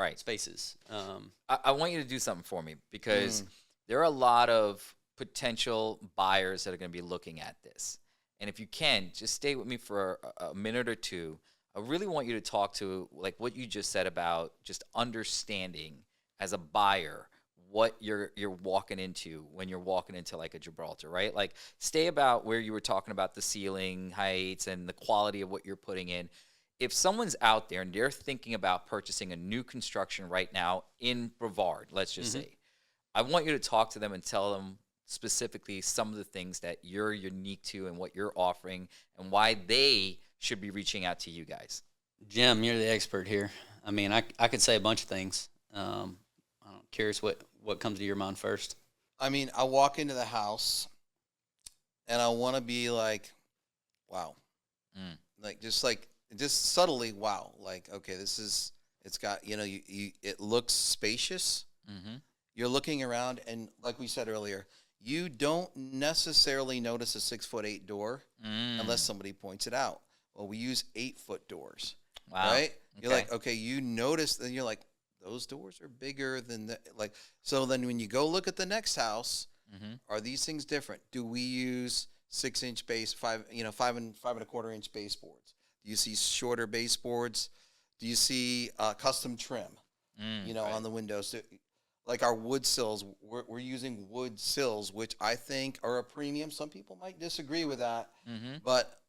I want you to do something for me, because there are a lot of potential buyers that are going to be looking at this, and if you can, just stay with me for a minute or two. I really want you to talk to like what you just said about just understanding as a buyer what you're walking into when you're walking into like a Gibraltar, right? Like stay about where you were talking about the ceiling heights and the quality of what you're putting in. If someone's out there and they're thinking about purchasing a new construction right now in Brevard, let's just say, I want you to talk to them and tell them specifically some of the things that you're unique to and what you're offering and why they should be reaching out to you guys. Jim, you're the expert here. I mean, I could say a bunch of things. I'm curious what comes to your mind first. I mean, I walk into the house and I want to be like, wow. Just subtly, wow. Like, okay, it's got, it looks spacious. Mm-hmm. You're looking around and like we said earlier, you don't necessarily notice a 6'8" door unless somebody points it out. Well, we use 8-foot doors, wow. right? You're like, okay, you notice, and you're like, those doors are bigger than that. Like, so then when you go look at the next house, are these things different? Do we use 6-inch base, 5.25-inch baseboards? Do you see shorter baseboards? Do you see custom trim, right. on the windows? Like our wood sills, we're using wood sills, which I think are a premium. Some people might disagree with that, but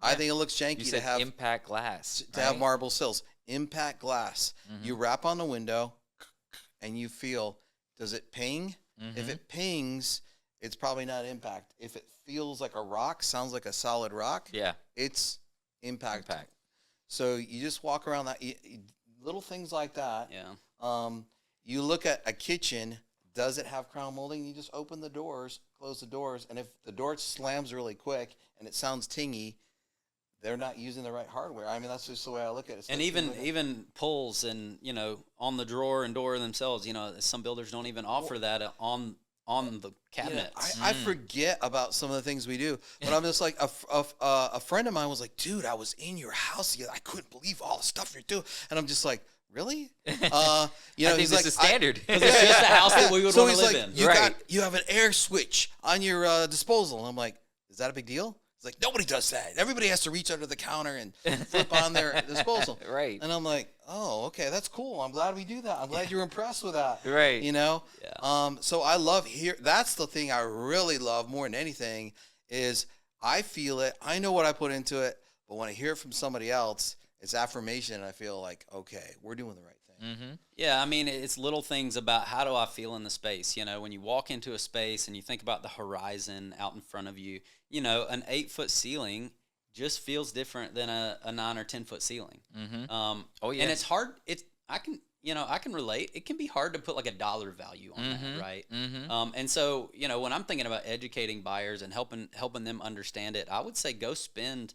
I think it looks janky to have impact glass, to have marble sills. Impact glass. You wrap on the window, and you feel. Does it ping? If it pings, it's probably not impact. If it feels like a rock, sounds like a solid rock. Yeah, it's impact. So you just walk around that little things like that. Yeah. You look at a kitchen. Does it have crown molding? You just open the doors, close the doors, and if the door slams really quick and it sounds tingy, they're not using the right hardware. I mean, that's just the way I look at it. And even pulls and, on the drawer and door themselves, some builders don't even offer that on the cabinets. I forget about some of the things we do, but I'm just like, a friend of mine was like, dude, I was in your house. I couldn't believe all the stuff you're doing. And I'm just like, really? I think he's this like, is standard. It's just a house that we would want to live in. You have an air switch on your disposal. And I'm like, is that a big deal? It's like, nobody does that. Everybody has to reach under the counter and flip on their disposal. Right. And I'm like, oh, okay, that's cool. I'm glad we do that. I'm glad you're impressed with that. Right. Yeah. So I love that's the thing I really love more than anything is I feel it. I know what I put into it. But when I hear it from somebody else, it's affirmation. And I feel like, okay, we're doing the right thing. Yeah, I mean, it's little things about how do I feel in the space. When you walk into a space and you think about the horizon out in front of you, an 8-foot ceiling just feels different than a 9 or 10-foot ceiling. Oh yeah, and it's hard. I can relate. It can be hard to put like a dollar value on that, right? And so when I'm thinking about educating buyers and helping them understand it, I would say go spend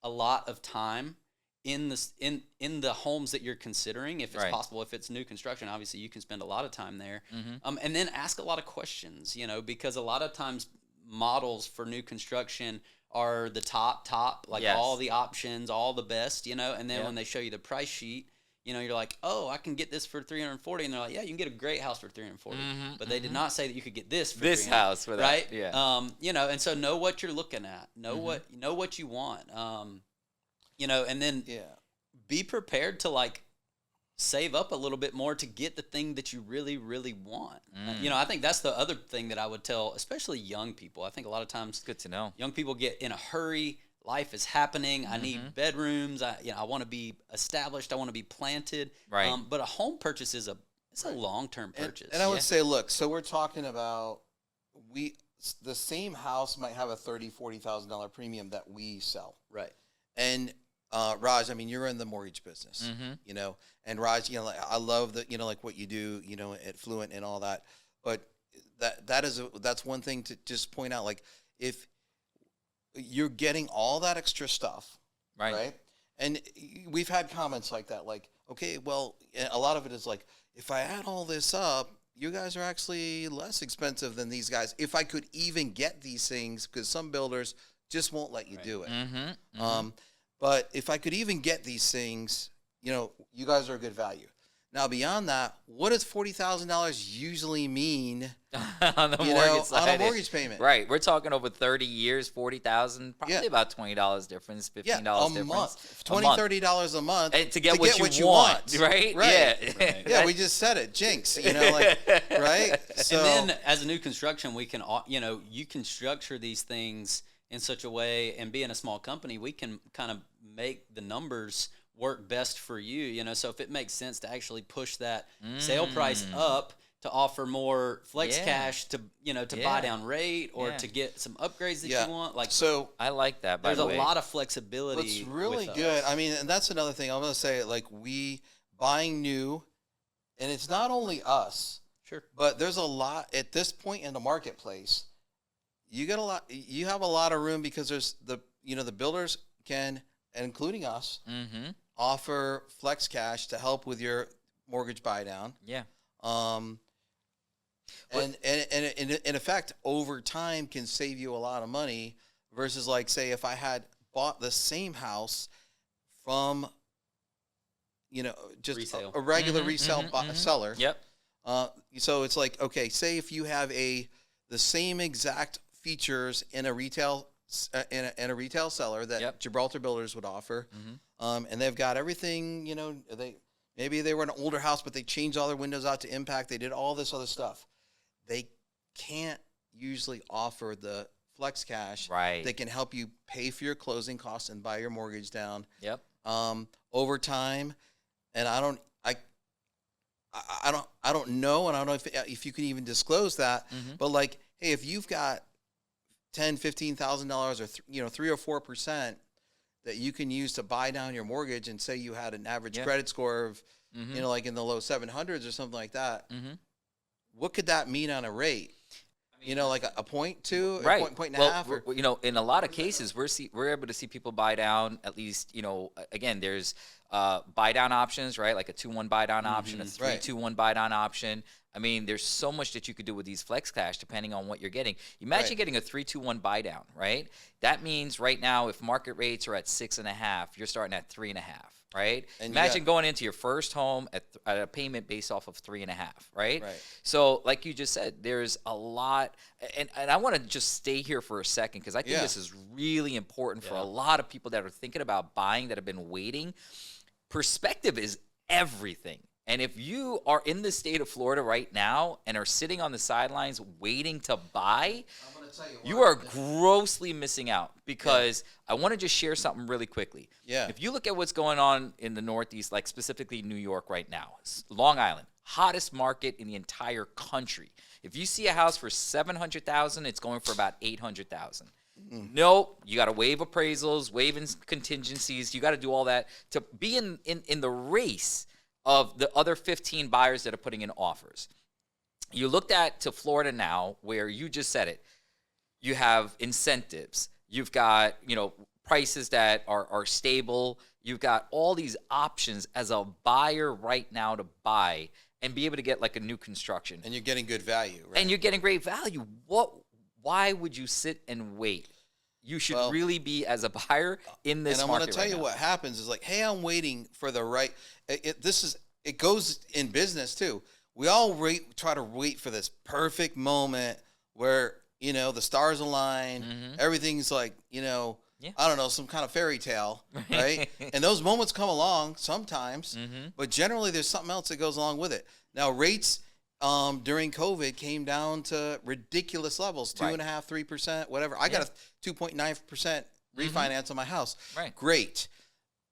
a lot of time in the homes that you're considering, if it's possible. If it's new construction, obviously you can spend a lot of time there, and then ask a lot of questions, because a lot of times models for new construction are the top, like all the options, all the best, and then when they show you the price sheet, you're like, oh, I can get this for $340, and they're like, yeah, you can get a great house for $340, but they did not say that you could get this for this house for that, right? Yeah. And so know what you're looking at, know what you want, and then be prepared to like save up a little bit more to get the thing that you really, really want. I think that's the other thing that I would tell, especially young people. I think a lot of times, good to know, young people get in a hurry. Life is happening. I need bedrooms. I want to be established. I want to be planted. Right. But a home purchase is a long-term purchase. And I would say, look, so we're talking about the same house might have a $30,000-$40,000 premium that we sell. Right. And Raj, I mean, you're in the mortgage business, and Raj, I love like what you do, at Fluent and all that. But that's one thing to just point out. Like, if you're getting all that extra stuff, right? And we've had comments like that, like, okay, well, a lot of it is like, if I add all this up, you guys are actually less expensive than these guys. If I could even get these things, because some builders just won't let you do it. But if I could even get these things, you guys are a good value. Now, beyond that, what does $40,000 usually mean on the you mortgage know, side. on a mortgage payment? Right. We're talking over 30 years, 40,000, probably Yeah. about $20 difference, $15 Yeah, a difference. month, A $20, month. $30 a month And to get what you want, right? Right. Yeah. Right. Yeah, we just said it, jinx. You know, like right. So And then as a new construction, we can, you know, you can structure these things in such a way, and being a small company, we can kind of make the numbers work best for you, you know. So if it makes sense to actually push that sale price up to offer more flex Yeah. cash to, you know, to Yeah. buy down rate or Yeah. to get some upgrades that yeah. you want, like So I like that, by there's the a way. lot of flexibility. what's really with good, us. I mean, and that's another thing I'm going to say, like we buying new, and it's not only us, Sure. but there's a lot at this point in the marketplace. You have a lot of room because there's the builders can, and including us, Mm-hmm. offer flex cash to help with your mortgage buy down. Yeah. And in effect, over time can save you a lot of money versus like, say, if I had bought the same house from, just Resale. a regular resale seller. Yep. So it's like, okay, say if you have the same exact features in a retail in a retail seller that Yep. Gibraltar Builders would offer, Mm-hmm. and they've got everything. Maybe they were an older house, but they changed all their windows out to impact. They did all this other stuff. They can't usually offer the flex cash Right. that can help you pay for your closing costs and buy your mortgage down Yep. over time. And I don't know, and I don't know if you can even disclose that. Mhm. But like, hey, if you've got $10,000-$15,000 or 3 or 4% that you can use to buy down your mortgage, and say you had an average Yeah. credit score of Mm-hmm. like in the low 700s or something like that, Mm-hmm. what could that mean on a rate? Like a point two, Right. a point and a Well, half, or in a lot of cases, we're able to see people buy down at least. Again, there's buy down options, right? Like a 2-1 buy down option, a Mhm. 3-2-1 buy down option. I mean, there's so much that you could do with these flex cash depending on what you're getting. Imagine Right. getting a 3-2-1 buy down, right? That means right now, if market rates are at 6.5, you're starting at 3.5. Right. And you Imagine got- going into your first home at a payment based off of 3.5. Right. Right. So, like you just said, there's a lot, and I want to just stay here for a second because I think Yeah. this is really important for Yeah. a lot of people that are thinking about buying that have been waiting. Perspective is everything. And if you are in the state of Florida right now and are sitting on the sidelines waiting to buy, I'm gonna tell you are grossly missing out, because I want to just share something really quickly. Yeah. If you look at what's going on in the Northeast, like specifically New York right now, Long Island, hottest market in the entire country. If you see a house for $700,000, it's going for about $800,000. Nope, you got to waive appraisals, waive contingencies. You got to do all that to be in the race of the other 15 buyers that are putting in offers. You looked at to Florida now, where you just said it. You have incentives. You've got, prices that are stable. You've got all these options as a buyer right now to buy and be able to get like a new construction. and you're getting good value, right? And you're getting great value. Why would you sit and wait? You should Well, really be, as a buyer, in this and I'm market going to tell right you now. what happens is like, hey, I'm waiting for the right. It goes in business too. We all try to wait for this perfect moment where the stars align, everything's like Yeah. I don't know, some kind of fairy tale, right? And those moments come along sometimes, but generally there's something else that goes along with it. Now rates during COVID came down to ridiculous levels, 2.5%, 3%, whatever. I got a 2.9% refinance on my house. Right. Great.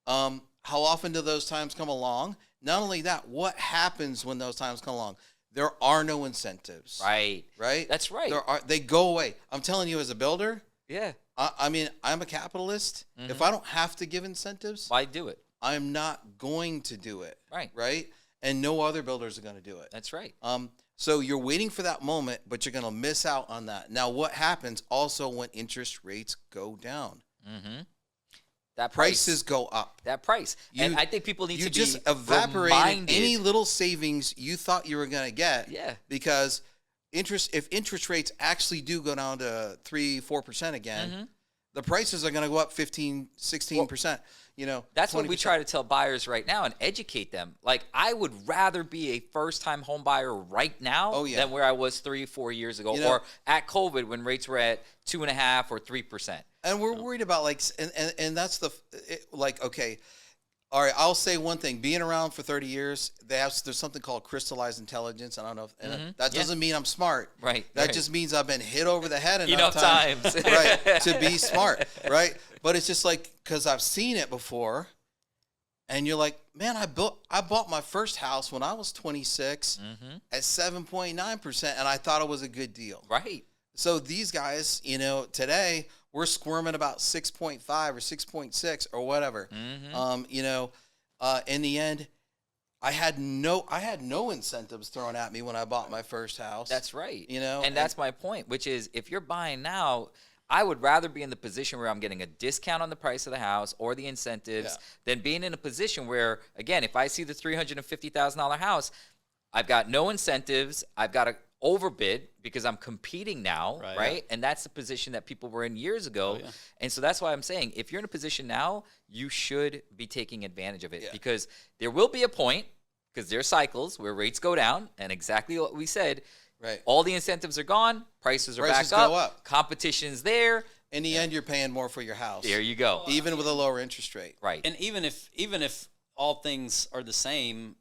How often do those times come along? Not only that, what happens when those times come along? There are no incentives. Right. Right? That's right. They go away. I'm telling you, as a builder, Yeah. I mean, I'm a capitalist. If I don't have to give incentives, Why do it? I'm not going to do it. Right. Right? And no other builders are going to do it. That's right. So you're waiting for that moment, but you're going to miss out on that. Now, what happens also when interest rates go down? That price. Prices go up. That price. And You- I think people need You to just be evaporated reminded. any little savings you thought you were going to get. Yeah. Because if interest rates actually do go down to 3-4% again, the prices are going to go up 15, 16%. You know, That's what 20%. we try to tell buyers right now and educate them. Like, I would rather be a first-time home buyer right now than where I was 3-4 years ago, or at COVID when rates were at 2.5% or 3%. And we're worried about like, and that's okay. All right, I'll say one thing. Being around for 30 years, there's something called crystallized intelligence. I don't know. That doesn't mean I'm smart. Right. That just means I've been hit over the head enough times. Right, to be smart. Right. But it's just like, because I've seen it before, and you're like, man, I bought my first house when I was 26 at 7.9%, and I thought it was a good deal. Right. So these guys, you know, today we're squirming about 6.5 or 6.6 or whatever. You know, in the end, I had no incentives thrown at me when I bought my first house. That's right. You know, and that's my point, which is if you're buying now, I would rather be in the position where I'm getting a discount on the price of the house or the incentives than being in a position where, again, if I see the $350,000 house, I've got no incentives, I've got to overbid because I'm competing now, right? And that's the position that people were in years ago. And so that's why I'm saying, if you're in a position now, you should be taking advantage of it because there will be a point, because there are cycles where rates go down, and exactly what we said, all the incentives are gone, prices are back up, competition's there. In the end, you're paying more for your house. There you go. Even with a lower interest rate. Right. And even if all things are the same,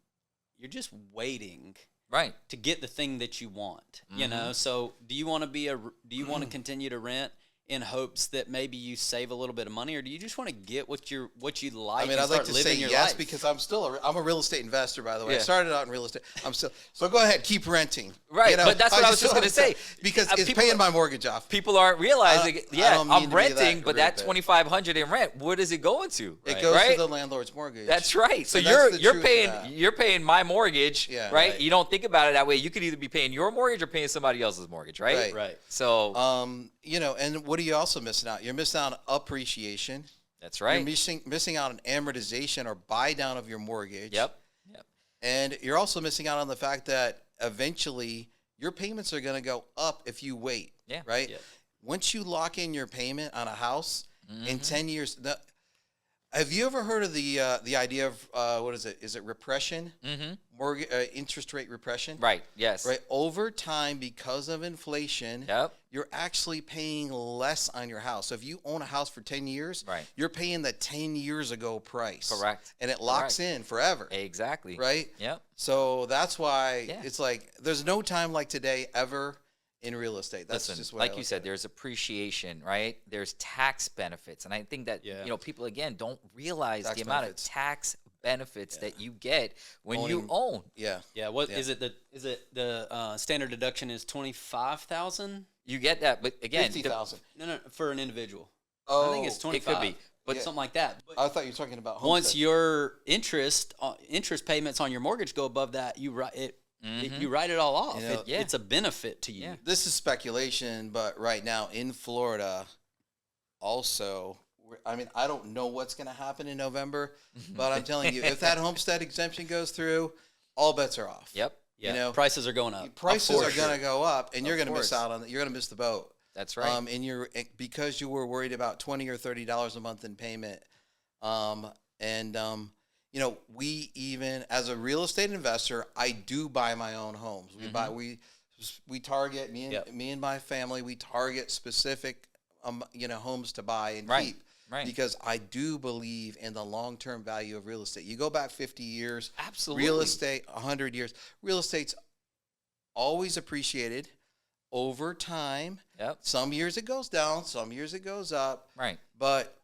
you're just waiting to get the thing that you want. You know, so do you want to continue to rent in hopes that maybe you save a little bit of money, or do you just want to get what you like? I mean, and I'd like start to living say your yes life? because I'm a real estate investor, by the way. I started out in real estate. So go ahead, keep renting. Right, you know, but that's what I was just going to say. Because it's paying my mortgage off. People aren't realizing, I'm renting, but that bad. $2,500 in rent, what is it going to? It goes to the landlord's mortgage. That's right. So And you're paying my mortgage, right? Right. You don't think about it that way. You could either be paying your mortgage or paying somebody else's mortgage, right? Right. So, you know, and what are you also missing out? You're missing out on appreciation. That's right. You're missing out on amortization or buy down of your mortgage. Yep. And you're also missing out on the fact that eventually your payments are going to go up if you wait. Yeah. Right? Yeah. Once you lock in your payment on a house in 10 years, have you ever heard of the idea of what is it? Is it repression? Mortgage interest rate repression? Right. Yes. Right. Over time, because of inflation, you're actually paying less on your house. So if you own a house for 10 years, you're paying the 10 years ago price. Correct. And it locks in forever. Exactly. Right? Yep. So that's why it's like there's no time like today ever in real estate. That's just what like you said, there's appreciation, right? There's tax benefits. And I think that, you know, people, again, don't realize the amount of tax benefits that you get when you own. Yeah. What is it? The standard deduction is $25,000. You get that, but again, 50,000. No, for an individual. Oh, I think it's 25. It could be, but something like that. But I thought you were talking about homestead. once your interest payments on your mortgage go above that, you write it. You write it all off. You know, it's a benefit to you. This is speculation, but right now in Florida, also, I mean, I don't know what's going to happen in November, but I'm telling you, if that homestead exemption goes through, all bets are off. Yep. Yeah. You know, Prices are going up. Prices are going to go up, and you're going to miss out on it. You're going to miss the boat. That's right. Because you were worried about $20 or $30 a month in payment, you know, we even as a real estate investor, I do buy my own homes. We target me and my family. We target specific homes to buy and keep. Right. Because I do believe in the long-term value of real estate. You go back 50 years, absolutely. Real estate 100 years. Real estate's always appreciated over time. Yep. Some years it goes down, some years it goes up. Right. But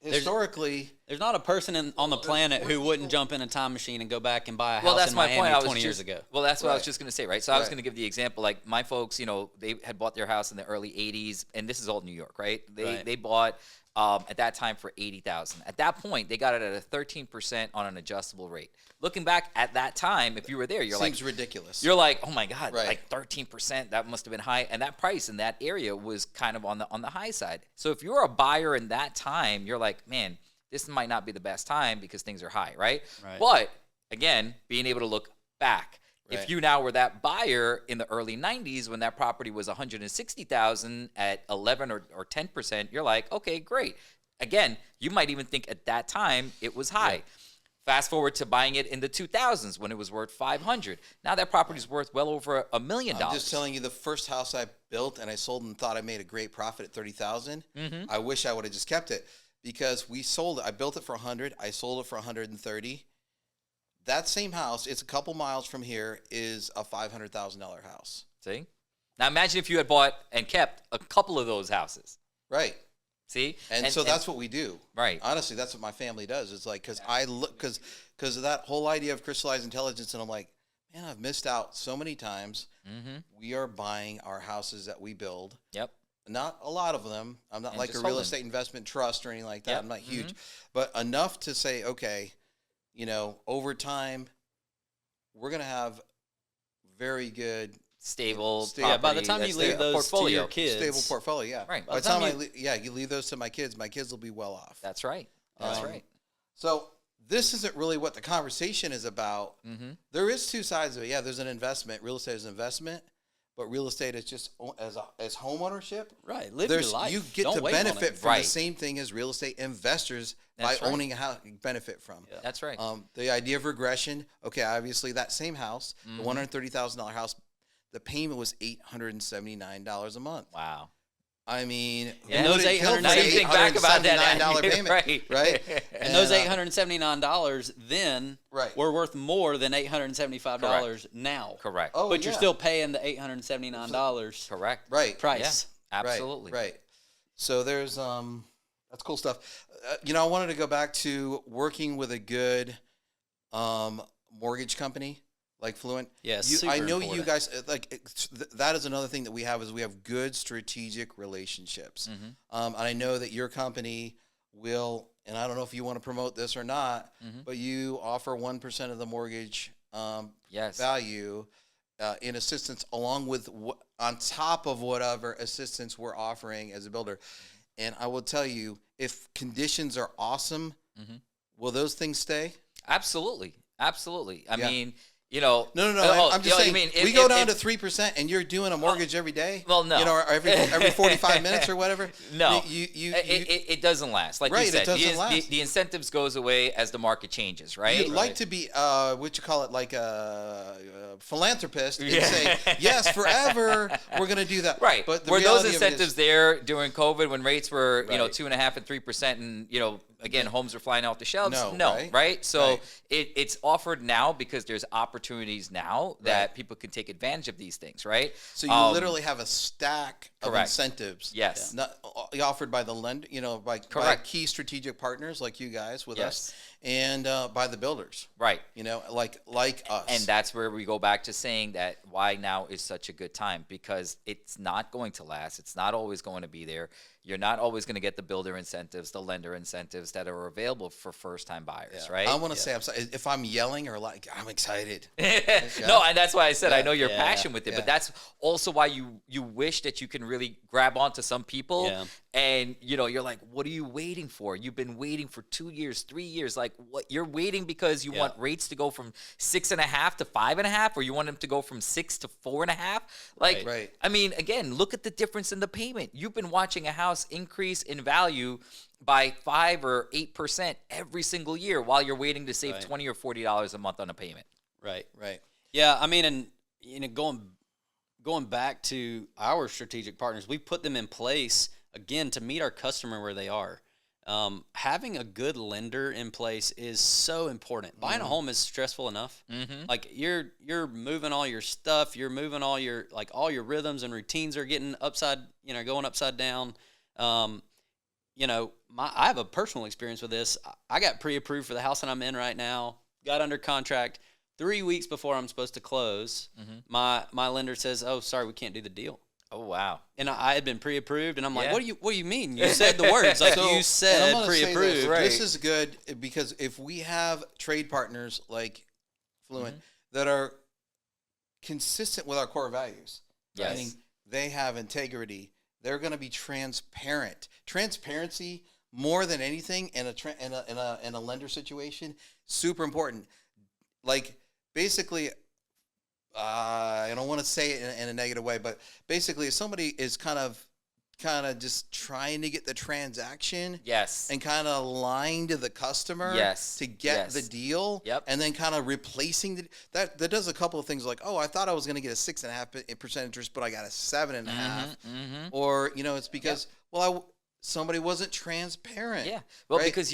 historically, there's not a person on the planet who wouldn't jump in a time machine and go back and buy a house in Miami 20 years ago. Well, that's what I was just going to say, right? So I was going to give the example, like my folks, you know, they had bought their house in the early 80s, and this is all New York, right? They bought at that time for $80,000. At that point, they got it at a 13% on an adjustable rate. Looking back at that time, if you were there, seems ridiculous. You're like, oh my God, like 13%, that must have been high. And that price in that area was kind of on the high side. So if you're a buyer in that time, you're like, man, this might not be the best time because things are high, right? But again, being able to look back. If Right. you now were that buyer in the early 90s when that property was 160,000 at 11 or 10%, you're like, okay, great. Again, you might even think at that time it was high. Yeah. Fast forward to buying it in the 2000s when it was worth 500. Now that property's worth well over $1 million. I'm just telling you, the first house I built and I sold and thought I made a great profit at 30,000. I wish I would have just kept it because we sold it. I built it for 100. I sold it for 130. That same house, it's a couple miles from here, is a $500,000 house. See? Now imagine if you had bought and kept a couple of those houses. Right. See? And so that's what we do. Right. Honestly, that's what my family does. It's like, because I look, because of that whole idea of crystallized intelligence, and I'm like, man, I've missed out so many times. We are buying our houses that we build. Yep. Not a lot of them. I'm not And like a just real holding. estate investment trust or anything like that. Yep. I'm not huge, but enough to say, okay, you know, over time, we're going to have very good Stable. Yeah, by the property time you that's leave there. those portfolio. to your kids, stable portfolio. Yeah. Right. By the time you leave those to my kids will be well off. That's right. That's right. So this isn't really what the conversation is about. There is two sides of it. Yeah, there's an investment. Real estate is an investment, but real estate is just as home ownership. right, live your life. You get Don't to wait on benefit it. from Right. the same thing as real estate investors That's by right. owning a house. Benefit from. Yeah. That's right. The idea of regression. Okay, obviously that same house, the $130,000 house, the payment was $879 a month. Wow. I mean, who And those wouldn't kill for Now you an think back about that $879 payment, right? right? And those $879 then Right. were worth more than $875 now. Correct. Oh, But you're yeah. still paying the $879 Correct. right, price. Absolutely. right. So there's that's cool stuff. You know, I wanted to go back to working with a good mortgage company like Fluent. Yes, I super know you important. guys that is another thing that we have is we have good strategic relationships. And I know that your company will, and I don't know if you want to promote this or not, but you offer 1% of the mortgage Yes. value in assistance, along with on top of whatever assistance we're offering as a builder. And I will tell you, if conditions are awesome, will those things stay? Absolutely. Absolutely. I Yeah. mean, you know. No. I'm just saying. We go down to 3%, and you're doing a mortgage every day. Well, no. You know, or every 45 minutes or whatever. No, you it doesn't last. Like Right, you it said, doesn't last. The incentives goes away as the market changes, right? You'd like to be, what you call it, like a philanthropist and Yeah. say, yes, forever, we're going to do that. Right. But the were those reality of it incentives is, there during COVID when rates were, Right. 2.5% and 3%, and again, homes are flying off the shelves? No, right? So Right. it's offered now because there's opportunities now that people can take advantage of these things, right? So you literally have a stack of correct. incentives. Yes. Not, offered by the lender, by Correct. key strategic partners like you guys with Yes. us, and by the builders. Right. Like us. And that's where we go back to saying that why now is such a good time, because it's not going to last. It's not always going to be there. You're not always going to get the builder incentives, the lender incentives that are available for first-time buyers, right? I want to say, I'm sorry, if I'm yelling or like, I'm excited. No, and that's why I said I know your Yeah. passion with it, Yeah. but that's also why you wish that you can really grab onto some people, Yeah. and you're like, what are you waiting for? You've been waiting for 2 years, 3 years. Like, what? You're waiting because you want rates to go from 6.5 to 5.5, or you want them to go from 6 to 4.5? Like, Right. I mean, again, look at the difference in the payment. You've been watching a house increase in value by 5 or 8% every single year while you're waiting to save Right. $20 or $40 a month on a payment. Right. Right. Yeah, I mean, and going back to our strategic partners, we put them in place again to meet our customer where they are. Having a good lender in place is so important. Buying a home is stressful enough. Like you're moving all your stuff, you're moving all your rhythms and routines are getting going upside down. I have a personal experience with this. I got pre-approved for the house that I'm in right now. Got under contract 3 weeks before I'm supposed to close. My lender says, "Oh, sorry, we can't do the deal." Oh, wow. And I had been pre-approved, and I'm like, Yeah. "What do you mean? You said the words like So, you and I'm said gonna say pre-approved." This, Right. this is good because if we have trade partners like Fluent that are consistent with our core values, Yes. meaning they have integrity, they're going to be transparent. Transparency more than anything in a lender situation, super important. Like basically, I don't want to say it in a negative way, but basically, if somebody is kind of just trying to get the transaction, Yes. and kind of lying to the customer, Yes. to get the Yes. deal, Yep. and then kind of replacing that does a couple of things like, oh, I thought I was going to get a 6.5% interest, but I got a 7.5, or it's because somebody wasn't transparent. Yeah. Well, right? because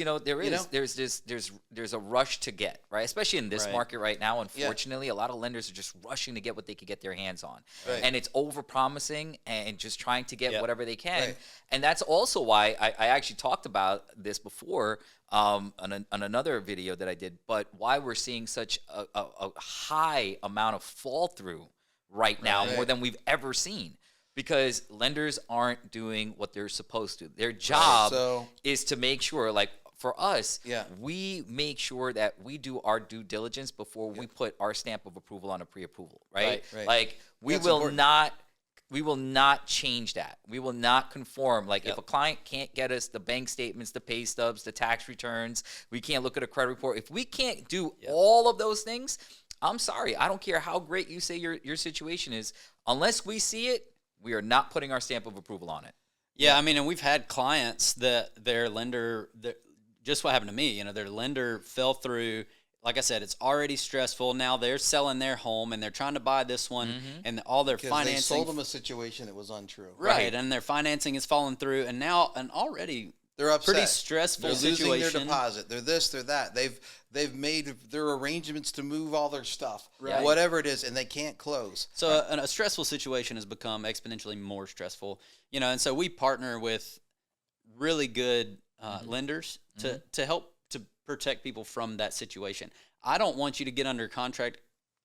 there's a rush to get, right? Especially in this Right. market right now. Unfortunately, a lot of lenders are just rushing to get what they could get their hands on. Right. And it's over promising and just trying to get whatever they can. Right. And that's also why I actually talked about this before on another video that I did, but why we're seeing such a high amount of fall through right now, more than we've ever seen. Because lenders aren't doing what they're supposed to. Their job is to make sure, like for us, we make sure that we do our due diligence before we put our stamp of approval on a pre-approval, right? Right. Like we That's will important. not change that. We will not conform. Like if a client can't get us the bank statements, the pay stubs, the tax returns, we can't look at a credit report. If we can't do all of those things, I'm sorry. I don't care how great you say your situation is. Unless we see it, we are not putting our stamp of approval on it. Yeah, I mean, and we've had clients that their lender, just what happened to me, their lender fell through. Like I said, it's already stressful. Now they're selling their home and they're trying to buy this one, and all their Because financing. they sold them a situation that was untrue. Right, and their financing is falling through, and now an already They're upset. pretty stressful They're situation. losing their deposit. They're this, they're that. They've made their arrangements to move all their stuff, Right. whatever it is, and they can't close. So a stressful situation has become exponentially more stressful, and so we partner with really good lenders to help to protect people from that situation. I don't want you to get under contract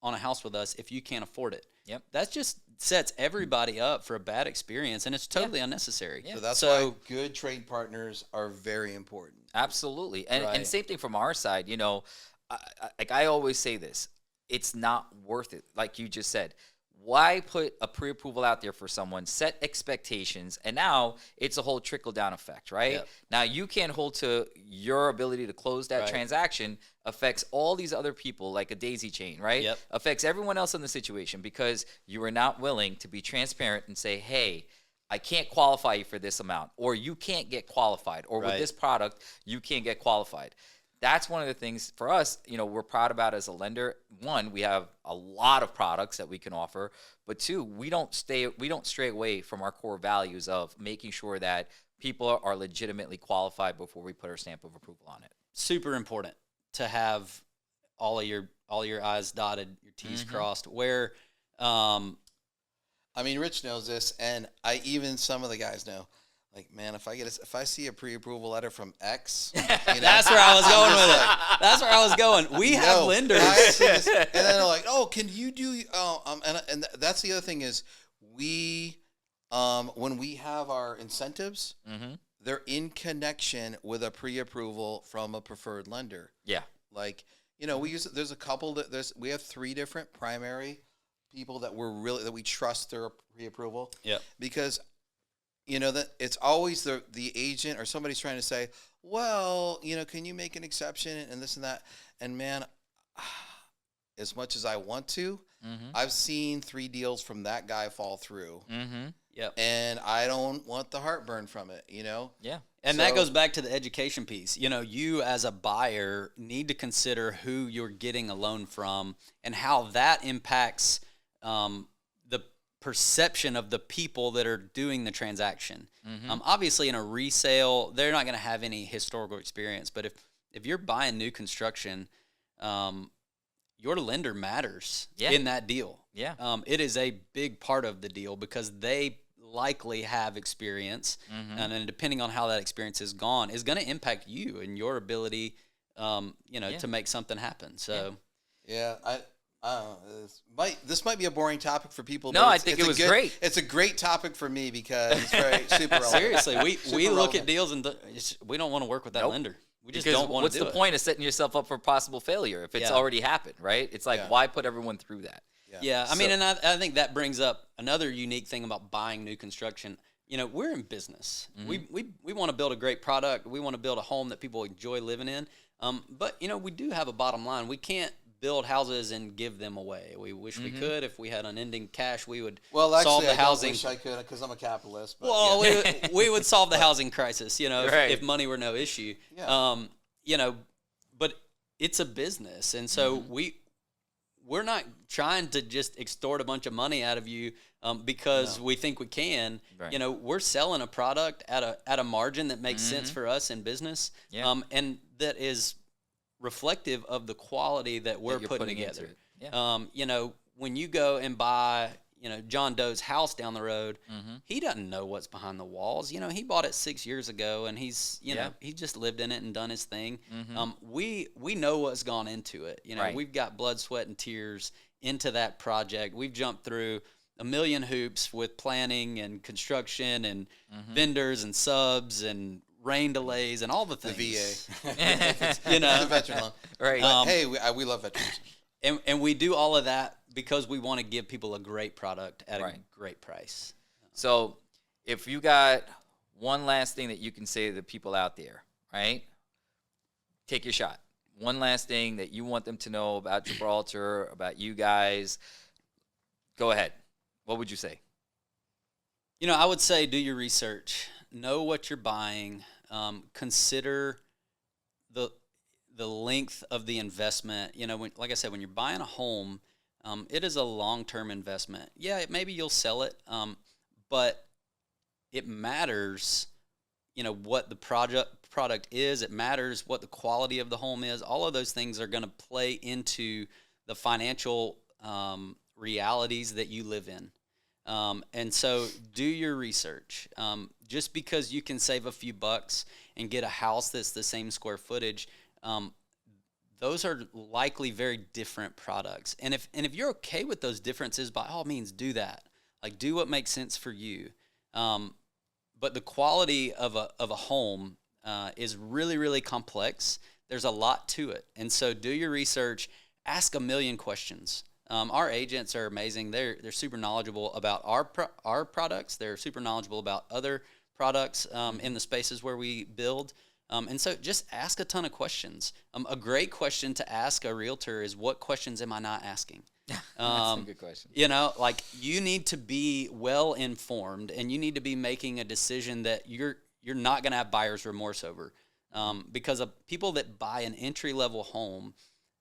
on a house with us if you can't afford it. Yep. That just sets everybody up for a bad experience, and it's totally unnecessary. So that's why good trade partners are very important. Absolutely. And Right. same thing from our side, I always say this, it's not worth it. Like you just said, why put a pre-approval out there for someone, set expectations, and now it's a whole trickle-down effect, right? Yep. Now you can't hold to your ability to close that Right. transaction, affects all these other people like a daisy chain, right? Yep. Affects everyone else in the situation because you are not willing to be transparent and say, hey, I can't qualify you for this amount, or you can't get qualified, or with Right. this product, you can't get qualified. That's one of the things for us, we're proud about as a lender. One, we have a lot of products that we can offer, but two, we don't stray away from our core values of making sure that people are legitimately qualified before we put our stamp of approval on it. Super important to have all your I's dotted, your T's crossed. Where, I mean, Rich knows this, and some of the guys know. Like, man, if I see a pre-approval letter from X, that's where I was going with it. That's where I was going. We have lenders. I see this, and then they're like, "Oh, can you do?" And that's the other thing is we, when we have our incentives, they're in connection with a pre-approval from a preferred lender. Yeah. Like, there's a couple we have 3 different primary people that that we trust their pre-approval. Yeah. Because that it's always the agent or somebody's trying to say, well, can you make an exception and this and that? And man, as much as I want to, I've seen 3 deals from that guy fall through. Yep. And I don't want the heartburn from it, Yeah. And that goes back to the education piece. You as a buyer need to consider who you're getting a loan from and how that impacts the perception of the people that are doing the transaction. Obviously, in a resale, they're not going to have any historical experience. But if you're buying new construction, your lender matters in that deal. Yeah. It is a big part of the deal because they likely have experience, and then depending on how that experience is gone, is going to impact you and your ability, to make something happen. So, yeah, this might be a boring topic for people. No, but I think it was great. It's a great topic for me because it's very super relevant. seriously, we look relevant. at deals and we don't want to work with that lender. We just Because don't want to do it. what's the point of setting yourself up for possible failure if it's already happened, right? It's like, why put everyone through that? Yeah, I mean, and I think that brings up another unique thing about buying new construction. We're in business. We want to build a great product. We want to build a home that people enjoy living in. But we do have a bottom line. We can't build houses and give them away. We wish we could. If we had unending cash, we would Well, actually, solve the I housing. wish I could because I'm a capitalist. But Well, yeah. we would solve the housing crisis, Right. if money were no issue. Yeah. But it's a business, and so we're not trying to just extort a bunch of money out of you because we think we can. Right. We're selling a product at a margin that makes sense for us in business, and that is reflective of the quality that we're you're putting putting into together. it. Yeah. When you go and buy, John Doe's house down the road, he doesn't know what's behind the walls. He bought it 6 years ago, and he's, he just lived in it and done his thing. We know what's gone into it. Right. We've got blood, sweat, and tears into that project. We've jumped through a million hoops with planning and construction and vendors and subs and rain delays and all the things. The VA. You know, The veteran loan. Right. But, hey, we love veterans. And we do all of that because we want to give people a great product at a great price. So if you got one last thing that you can say to the people out there, right? Take your shot. One last thing that you want them to know about Gibraltar, about you guys. Go ahead. What would you say? I would say do your research. Know what you're buying. Consider the length of the investment. Like I said, when you're buying a home, it is a long-term investment. Yeah, maybe you'll sell it, but it matters, what the product is. It matters what the quality of the home is. All of those things are going to play into the financial realities that you live in. And so do your research. Just because you can save a few bucks and get a house that's the same square footage, those are likely very different products. And if you're okay with those differences, by all means do that. Like, do what makes sense for you. But the quality of a home is really, really complex. There's a lot to it. And so do your research, ask a million questions. Our agents are amazing. They're super knowledgeable about our products. They're super knowledgeable about other products in the spaces where we build. And so just ask a ton of questions. A great question to ask a realtor is, what questions am I not asking? That's a good question. You need to be well informed, and you need to be making a decision that you're not going to have buyer's remorse over. Because of people that buy an entry-level home,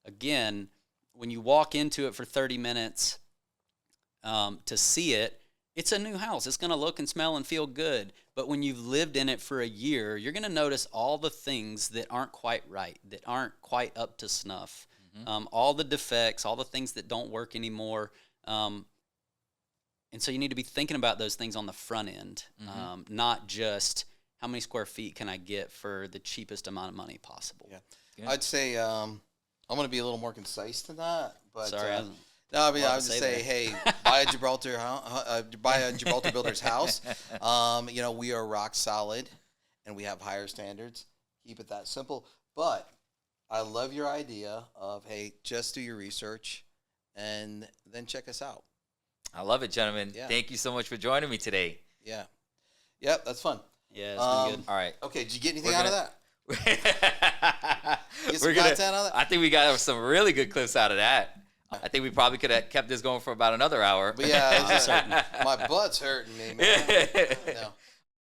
again, when you walk into it for 30 minutes to see it, it's a new house. It's going to look and smell and feel good. But when you've lived in it for a year, you're going to notice all the things that aren't quite right, that aren't quite up to snuff, all the defects, all the things that don't work anymore. And so you need to be thinking about those things on the front end, not just how many square feet can I get for the cheapest amount of money possible. Yeah. I'd say I'm going to be a little more concise than that. But, Sorry, I would just say, hey, buy a Gibraltar Builders house. We are rock solid, and we have higher standards. Keep it that simple. But I love your idea of, hey, just do your research, and then check us out. I love it, gentlemen. Yeah. Thank you so much for joining me today. Yeah. Yep, that's fun. Yeah, it's been good. All right. Okay, did you get anything out of that? Get some We're gonna, content out of that? I think we got some really good clips out of that. I think we probably could have kept this going for about another hour. But yeah, my butt's hurting me, man. No.